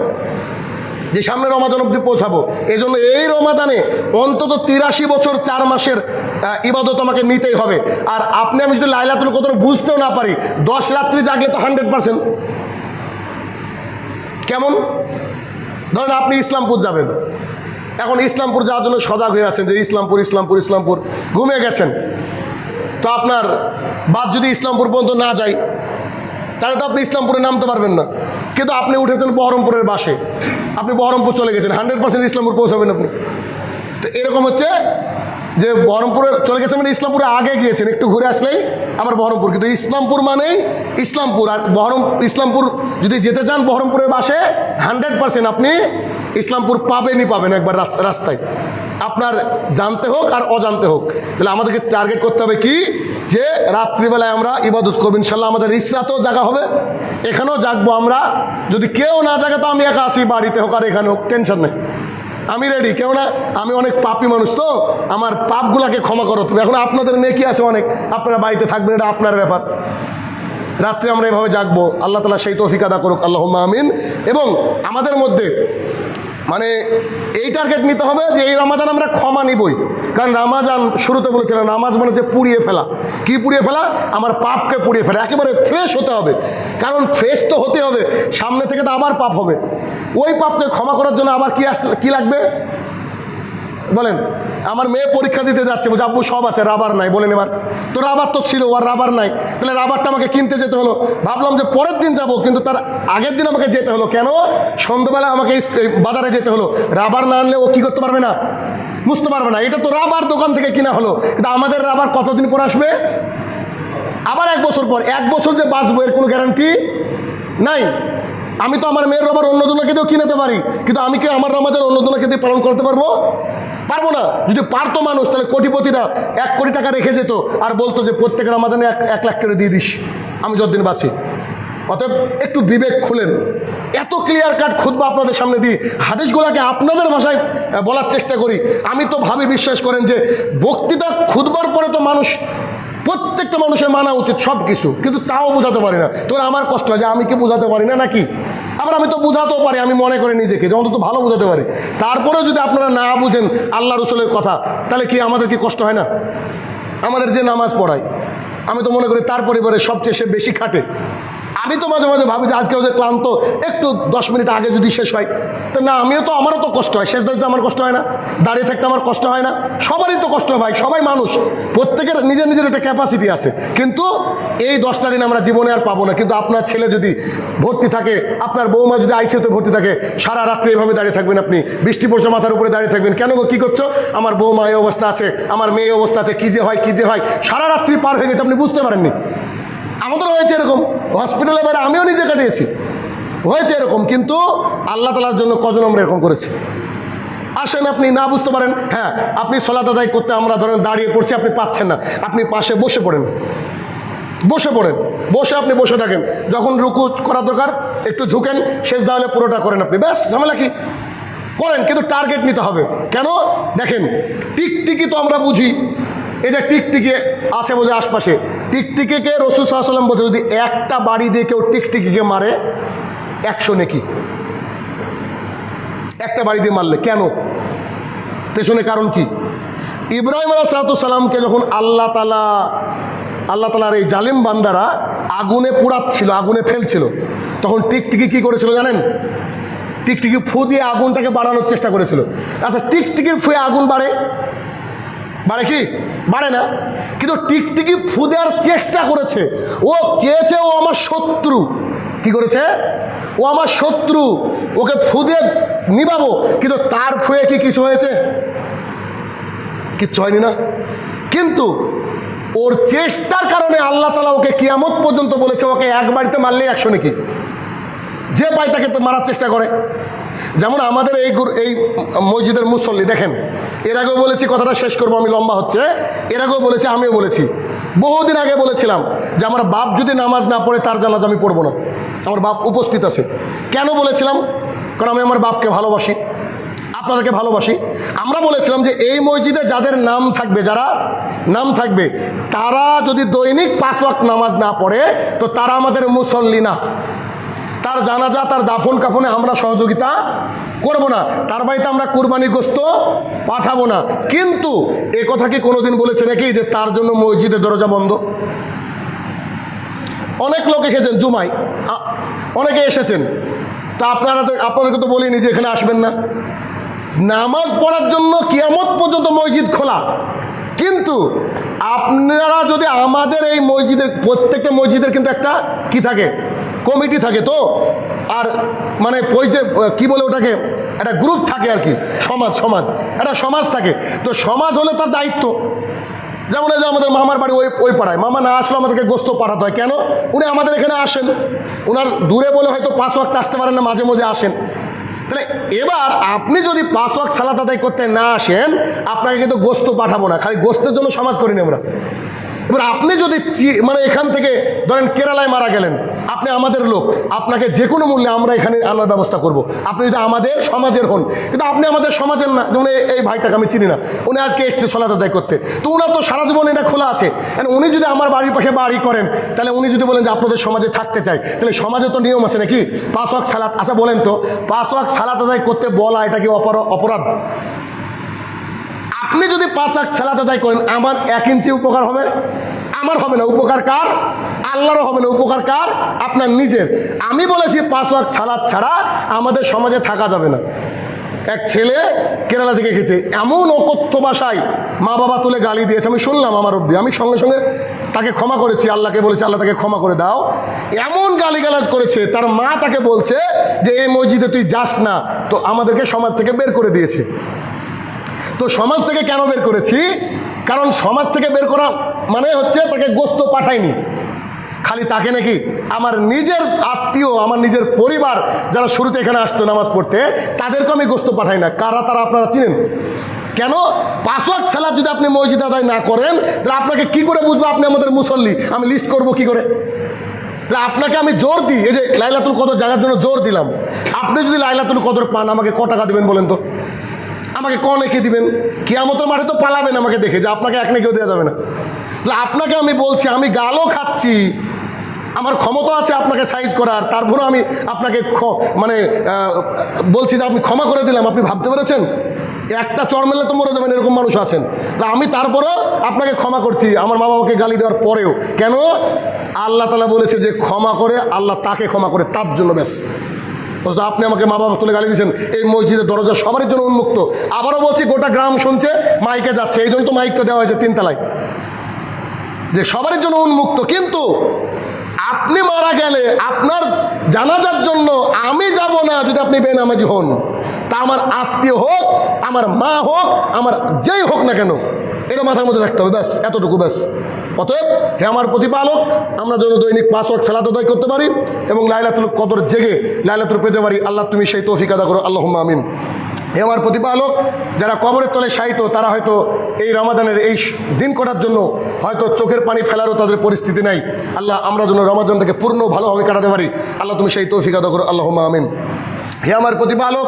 যে সামনের রমাজান অবধি পৌঁছাবো। এই জন্য এই রমাজানে অন্তত 83 বছর 4 মাসের ইবাদত আমাকে নিতেই হবে। আর আপনি আমি যদি লাইলাতুল কদর বুঝতেও না পারি, 10 রাত্রি জাগলে তো 100%। কেমন? ধরেন আপনি ইসলামপুর যাবেন, এখন ইসলামপুর যাওয়ার জন্য সজাগ হয়ে আছেন যে ইসলামপুর ঘুমিয়ে গেছেন। তো আপনার বাদ যদি ইসলামপুর পর্যন্ত না যাই, তাহলে তো আপনি ইসলামপুরে নামতে পারবেন না। কিন্তু আপনি উঠেছেন বহরমপুরের বাসে, আপনি বহরমপুর চলে গেছেন, 100% ইসলামপুর পৌঁছাবেন আপনি। তো এরকম হচ্ছে যে বহরমপুরে চলে গেছেন মানে ইসলামপুরে আগে গিয়েছেন, একটু ঘুরে আসলেই আবার বহরমপুর। কিন্তু ইসলামপুর মানেই ইসলামপুর। আর ইসলামপুর যদি যেতে চান বহরমপুরের বাসে, 100% আপনি ইসলামপুর পাবেন একবার রাস্তায়, আপনার জানতে হোক আর অজান্তে হোক। তাহলে আমাদেরকে টার্গেট করতে হবে কি, যে রাত্রিবেলায় আমরা ইবাদত করবো ইনশাল্লাহ। আমাদের ইসরাতেও জাগা হবে, এখানেও জাগবো আমরা। যদি কেউ না জাগে তো আমি একা আসি, বাড়িতে হোক আর এখানে হোক, টেনশন নেই, আমি রেডি। কেননা আমি অনেক পাপী মানুষ, তো আমার পাপগুলাকে ক্ষমা করো তুমি। এখন আপনাদের নেকি আছে অনেক, আপনারা বাড়িতে থাকবেন, এটা আপনার ব্যাপার। রাত্রে আমরা এভাবে জাগবো, আল্লাহ তাআলা সেই তৌফিক আদা করুক, আল্লাহুম্মা আমিন। এবং আমাদের মধ্যে মানে এই টার্গেট নিতে হবে যে এই রমাজান আমরা ক্ষমা নিবই। কারণ রমাজান শুরুতে বলেছিলাম, নামাজ মানে যে পুড়িয়ে ফেলা। কি পুড়িয়ে ফেলা? আমার পাপকে পুড়িয়ে ফেলা, একেবারে ফ্রেশ হতে হবে। কারণ ফ্রেশ তো হতে হবে, সামনে থেকে তো আবার পাপ হবে। ওই পাপকে ক্ষমা করার জন্য আবার কি লাগবে বলেন? আমার মেয়ে পরীক্ষা দিতে যাচ্ছে, বলছে আব্বু সব আছে, রাবার নাই। বলেন এবার, তো রাবার তো ছিল, আর রাবার নাই, তাহলে রাবারটা আমাকে কিনতে যেতে হলো। ভাবলাম যে পরের দিন যাব, কিন্তু তার আগের দিন আমাকে যেতে হলো। কেন? সন্ধ্যাবেলা আমাকে বাজারে যেতে হলো। রাবার না আনলে ও কী করতে পারবে না, বুঝতে পারবে না। এটা তো রাবার দোকান থেকে কিনা হলো, কিন্তু আমাদের রাবার কতদিন পর আসবে? আবার 1 বছর পর। 1 বছর যে বাঁচবো এর কোনো গ্যারান্টি নাই। আমি তো আমার মেয়ের রবার অন্যজনকে দিয়েও কিনতে পারি, কিন্তু আমি কি আমার রমাজান অন্যজনকে দিয়ে পালন করতে পারবো? পারবো না। যদি পারতো মানুষ, তাহলে কোটিপতিরা 1 কোটি টাকা রেখে যেত আর বলতো যে প্রত্যেকের রমাজানে 1 লাখ করে দিয়ে দিস, আমি যতদিন বাঁচি। অতএব একটু বিবেক খুলেন। এত ক্লিয়ার কাট খুতবা আপনাদের সামনে দিই, হাদিসগুলোকে আপনাদের ভাষায় বলার চেষ্টা করি। আমি তো ভাবি, বিশ্বাস করেন যে বক্তৃতা খুতবার পরে তো প্রত্যেকটা মানুষের মানা উচিত সব কিছু, কিন্তু তাও বোঝাতে পারি না। তো আমার কষ্ট হয় যে আমি কি বোঝাতে পারি না নাকি? আবার আমি তো বোঝাতেও পারি, আমি মনে করি নিজেকে যে অন্তত ভালো বোঝাতে পারি। তারপরেও যদি আপনারা না বুঝেন আল্লাহ রসুলের কথা, তাহলে কি আমাদের কি কষ্ট হয় না? আমাদের যে নামাজ পড়ায়, আমি তো মনে করি তার পরিবারে সবচেয়ে সে বেশি খাটে। আমি তো মাঝে মাঝে ভাবি যে আজকে যে ক্লান্ত, একটু 10 মিনিট আগে যদি শেষ হয়, তো না, আমারও তো কষ্ট হয়। শেষ দাঁড়িয়ে আমার কষ্ট হয় না? দাঁড়িয়ে থাকতে আমার কষ্ট হয় না? সবারই তো কষ্ট হয় ভাই, সবাই মানুষ, প্রত্যেকের নিজের নিজের একটা ক্যাপাসিটি আছে। কিন্তু এই 10টা দিন আমরা জীবনে আর পাবো না। কিন্তু আপনার ছেলে যদি ভর্তি থাকে, আপনার বৌমা যদি আইসিইউতে ভর্তি থাকে, সারা রাত্রে এভাবে দাঁড়িয়ে থাকবেন আপনি, বৃষ্টি পড়ছে মাথার উপরে দাঁড়িয়ে থাকবেন। কেন গো, কী করছো? আমার বৌমা এই অবস্থা আছে, আমার মেয়ে এই অবস্থা আছে, কী যে হয়, সারা রাত্রি পার হয়ে গেছে, আপনি বুঝতে পারেননি। আমাদেরও হয়েছে এরকম, হসপিটালে বাইরে আমিও নিজে কাটিয়েছি, হয়েছে এরকম। কিন্তু আল্লাহ তাআলার জন্য কজন আমরা এরকম করেছি? আসেন, আপনি না বুঝতে পারেন, হ্যাঁ, আপনি সালাত আদায় করতে আমরা ধরেন দাঁড়িয়ে পড়ছি, আপনি পাচ্ছেন না, আপনি পাশে বসে পড়েন, বসে আপনি বসে থাকেন। যখন রুকু করা দরকার একটু ঝুঁকেন, সেজদা হলে পুরোটা করেন আপনি, ব্যাস, ঝামেলা কি? করেন, কিন্তু টার্গেট নিতে হবে। কেন? দেখেন, টিকটিকি তো আমরা বুঝি, এই যে টিকটিকি আছে বোঝে আশপাশে, টিকটিকিকে রাসূল সাল্লাল্লাহু আলাইহি ওয়াসাল্লাম বলছে, যদি একটা বাড়ি দিয়ে কেউ টিকটিকিকে মারে 100 নেকি। একটা বাড়ি দিয়ে মারলে। কেন? পেছনে কারণ কি? ইব্রাহিম আলাইহিস সালামকে যখন আল্লাহ তাআলা আল্লাহ তাআলার এই জালিম বান্দারা আগুনে পোড়াচ্ছিল, আগুনে ফেলছিল, তখন টিকটিকি কি করেছিল জানেন? টিকটিকি ফু দিয়ে আগুনটাকে বাড়ানোর চেষ্টা করেছিল। আচ্ছা, টিকটিকির ফুয়ে আগুন বাড়ে? বাড়ে কি? বাড়ে না। কিন্তু টিকটিকি ফু দেওয়ার চেষ্টা করেছে, ও চেয়েছে ও আমার শত্রু। কি করেছে? ও আমার শত্রু, ওকে ফু দিয়ে নিবাবো, কিন্তু তার ফুয়ে কি কিছু হয়েছে? কিচ্ছু হয়নি না। কিন্তু ওর চেষ্টার কারণে আল্লাহ তাআলা ওকে কিয়ামত পর্যন্ত বলেছে ওকে এক বাড়িতে মারলে 100 নাকি, যে পায় তাকে তো মারার চেষ্টা করে। যেমন আমাদের এই মসজিদের মুসল্লি দেখেন, এর আগেও বলেছি, কথাটা শেষ করবো, আমি লম্বা হচ্ছে। এর আগেও বলেছি, আমিও বলেছি, বহুদিন আগে বলেছিলাম যে আমার বাপ যদি নামাজ না পড়ে তার জানাজা আমি পড়বো না। আমার বাপ উপস্থিত আছে। কেন বলেছিলাম? কারণ আমি আমার বাপকে ভালোবাসি, আপনাদেরকে ভালোবাসি। আমরা বলেছিলাম যে এই মসজিদে যাদের নাম থাকবে, যারা নাম থাকবে, তারা যদি দৈনিক 5 ওয়াক্ত নামাজ না পড়ে তো তারা আমাদের মুসল্লি না। তার জানাজা, তার দাফন কাফনে আমরা সহযোগিতা করব না, তার বাড়িতে আমরা কুরবানি গোশত পাঠাবো না। কিন্তু এ কথা কি কোনোদিন বলেছে নাকি যে তার জন্য মসজিদের দরজা বন্ধ? অনেক লোক এসেছেন জুমায়, অনেকে এসেছেন, তা আপনাদেরকে তো বলিনি যে এখানে আসবেন না। নামাজ পড়ার জন্য কিয়ামত পর্যন্ত মসজিদ খোলা। কিন্তু আপনারা যদি আমাদের এই মসজিদের, প্রত্যেকটা মসজিদের কিন্তু একটা কি থাকে, কমিটি থাকে তো, আর মানে ওই যে কী বলে ওটাকে, একটা গ্রুপ থাকে আর কি, সমাজ একটা সমাজ থাকে। তো সমাজ হলে তার দায়িত্ব। যেমন এই যে আমাদের মামার বাড়ি ওই পাড়ায়, মামা না আসলেও আমাদেরকে গোশত পাঠাতে হয়। কেন? উনি আমাদের এখানে আসেন, ওনার দূরে বলে হয়তো 5 ওয়াক্ত আসতে পারেন না, মাঝে মাঝে আসেন। তাহলে এবার আপনি যদি 5 ওয়াক্ত সালাত আদায় করতে না আসেন, আপনাকে কিন্তু গোশত পাঠাবো না। খালি গোশতের জন্য সমাজ করিনি আমরা। এবার আপনি যদি মানে এখান থেকে ধরেন কেরালায় মারা গেলেন, আপনি আমাদের লোক, আপনাকে যে কোনো মূল্যে আমরা এখানে আনার ব্যবস্থা করব, আপনি যদি আমাদের সমাজের হন। কিন্তু আপনি আমাদের সমাজের না। যেমন এই ভাইটাকে আমি চিনি না, উনি আজকে এসছে সালাত আদায় করতে, তো ওনার তো সারা জীবন এটা খোলা আছে। উনি যদি আমার বাড়ির পাশে বাড়ি করেন, তাহলে উনি যদি বলেন যে আপনাদের সমাজে থাকতে চাই, তাহলে সমাজে তো নিয়ম আছে নাকি? 5 ওয়াক্ত সালাত, আচ্ছা বলেন তো, 5 ওয়াক্ত সালাত আদায় করতে বলা এটা কি অপরাধ? আপনি যদি 5 ওয়াক্ত সালাত আদায় করেন, আমার 1 ইঞ্চি উপকার হবে? আমার হবে না। উপকার কার? আল্লাহরও হবে না। উপকার কার? আপনার নিজের। আমি বলেছি 5 ওয়াক্ত সালাত ছাড়া আমাদের সমাজে থাকা যাবে না। এক ছেলে কেরালা থেকে এসেছে, এমন অকথ্য ভাষায় মা বাবা তুলে গালি দিয়েছে, আমি শুনলাম আমার অব্দি। আমি সঙ্গে সঙ্গে তাকে ক্ষমা করেছি, আল্লাহকে বলেছি আল্লাহ তাকে ক্ষমা করে দাও। এমন গালিগালাজ করেছে, তার মা তাকে বলছে যে এই মসজিদে তুই যাস না, তো আমাদেরকে সমাজ থেকে বের করে দিয়েছে। তো সমাজ থেকে কেন বের করেছি? কারণ সমাজ থেকে বের করা মানে হচ্ছে তাকে গোশত পাঠায়নি। খালি তাকে নাকি, আমার নিজের আত্মীয়, আমার নিজের পরিবার যারা শুরুতে এখানে আসতো নামাজ পড়তে, তাদেরকে আমি গোশত পাঠাই না। কারা তারা আপনারা চিনেন? কেন? 5 ওয়াক্ত সালাত যদি আপনি মসজিদ আদায় না করেন, তাহলে আপনাকে কি করে বুঝবো আপনি আমাদের মুসল্লি? আমি লিস্ট করব কি করে? আপনাকে আমি জোর দিই, এই যে লাইলাতুল কদর জানার জন্য জোর দিলাম। আপনি যদি লাইলাতুল কদর পান, আমাকে ক টাকা দেবেন বলেন তো? আমাকে ক নেকি দিবেন? কিয়ামতের মাঠে তো পালাবেন আমাকে দেখে, যে আপনাকে 1 নেকিও দেওয়া যাবে না। আপনাকে আমি বলছি, আমি গালও খাচ্ছি, আমার ক্ষমতা আছে আপনাকে সাইজ করার, তারপরেও আমি আপনাকে মানে বলছি যে আপনি ক্ষমা করে দিলাম। আপনি ভাবতে পেরেছেন? একটা চড় মেলে তো মরে যাবেন, এরকম মানুষ আছেন। আমি তারপরেও আপনাকে ক্ষমা করছি, আমার মা বাবাকে গালি দেওয়ার পরেও। কেন? আল্লাহ তাআলা বলেছে যে ক্ষমা করে আল্লাহ তাকে ক্ষমা করে, তার জন্য ব্যাস। আপনি আমাকে মা বাবা তুলে গালি দিয়েছেন, এই মসজিদের দরজা সবারই জন্য উন্মুক্ত। আবারও বলছি, গোটা গ্রাম শুনছে, মাইকে যাচ্ছে, এই জন্য তো মাইকটা দেওয়া হয়েছে 3 তলায়, যে সবারই জন্য উন্মুক্ত। কিন্তু আপনি মারা গেলে আপনার জানাজার জন্য আমি যাব না যদি আপনি বেনামাজি হন। তা আমার আত্মীয় হোক, আমার মা হোক, আমার যেই হোক না কেন, এটা মাথার মধ্যে রাখতে হবে, ব্যাস এতটুকু, ব্যাস। অতএব হে আমার প্রতিপালক, আমরা যেন দৈনিক 5 ওয়াক্ত সালাত আদায় করতে পারি এবং লাইলাতুল কদর জেগে লাইলাতুল পেতে পারি। আল্লাহ তুমি সেই তৌফিক আদা করো, আল্লাহুম্মা আমিন। হে আমার প্রতিপালক, যারা কবরের তলে শায়িত, তারা হয়তো এই রমাদানের এই দিন কটার জন্য হয়তো চোখের পানি ফেলারও তাদের পরিস্থিতি নাই। আল্লাহ আমরা যেন রমাদানটাকে পূর্ণ ভালোভাবে কাটাতে পারি, আল্লাহ তুমি সেই তৌফিক আদা করো, আল্লাহুম্মা আমিন। হে আমার প্রতিপালক,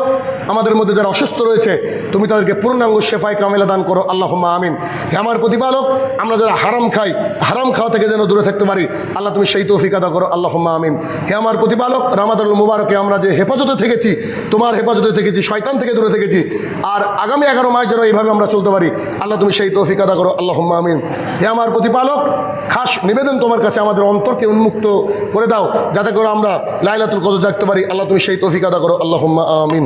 আমাদের মধ্যে যারা অসুস্থ রয়েছে তুমি তাদেরকে পূর্ণাঙ্গ শেফায় কামেলা দান করো, আল্লাহুম্মা আমিন। হে আমার প্রতিপালক, আমরা যারা হারাম খাই, হারাম খাওয়া থেকে যেন দূরে থাকতে পারি, আল্লাহ তুমি সেই তৌফিক আদা করো, আল্লাহুম্মা আমিন। হে আমার প্রতিপালক, রমাদানুল মুবারকে আমরা যে হেফাজতে থেকেছি, তোমার হেফাজতে থেকেছি, শয়তান থেকে দূরে থেকেছি, আর আগামী 11 মাস যেন এইভাবে আমরা চলতে পারি, আল্লাহ তুমি সেই তৌফিক আদা করো, আল্লাহুম্মা আমিন। হে আমার প্রতিপালক, খাস নিবেদন তোমার কাছে, আমাদের অন্তরকে উন্মুক্ত করে দাও যাতে করে আমরা লাইলাতুল কদর জাগতে পারি, আল্লাহ তুমি সেই তৌফিক আদা করো, আল্লাহুম্মা আমিন।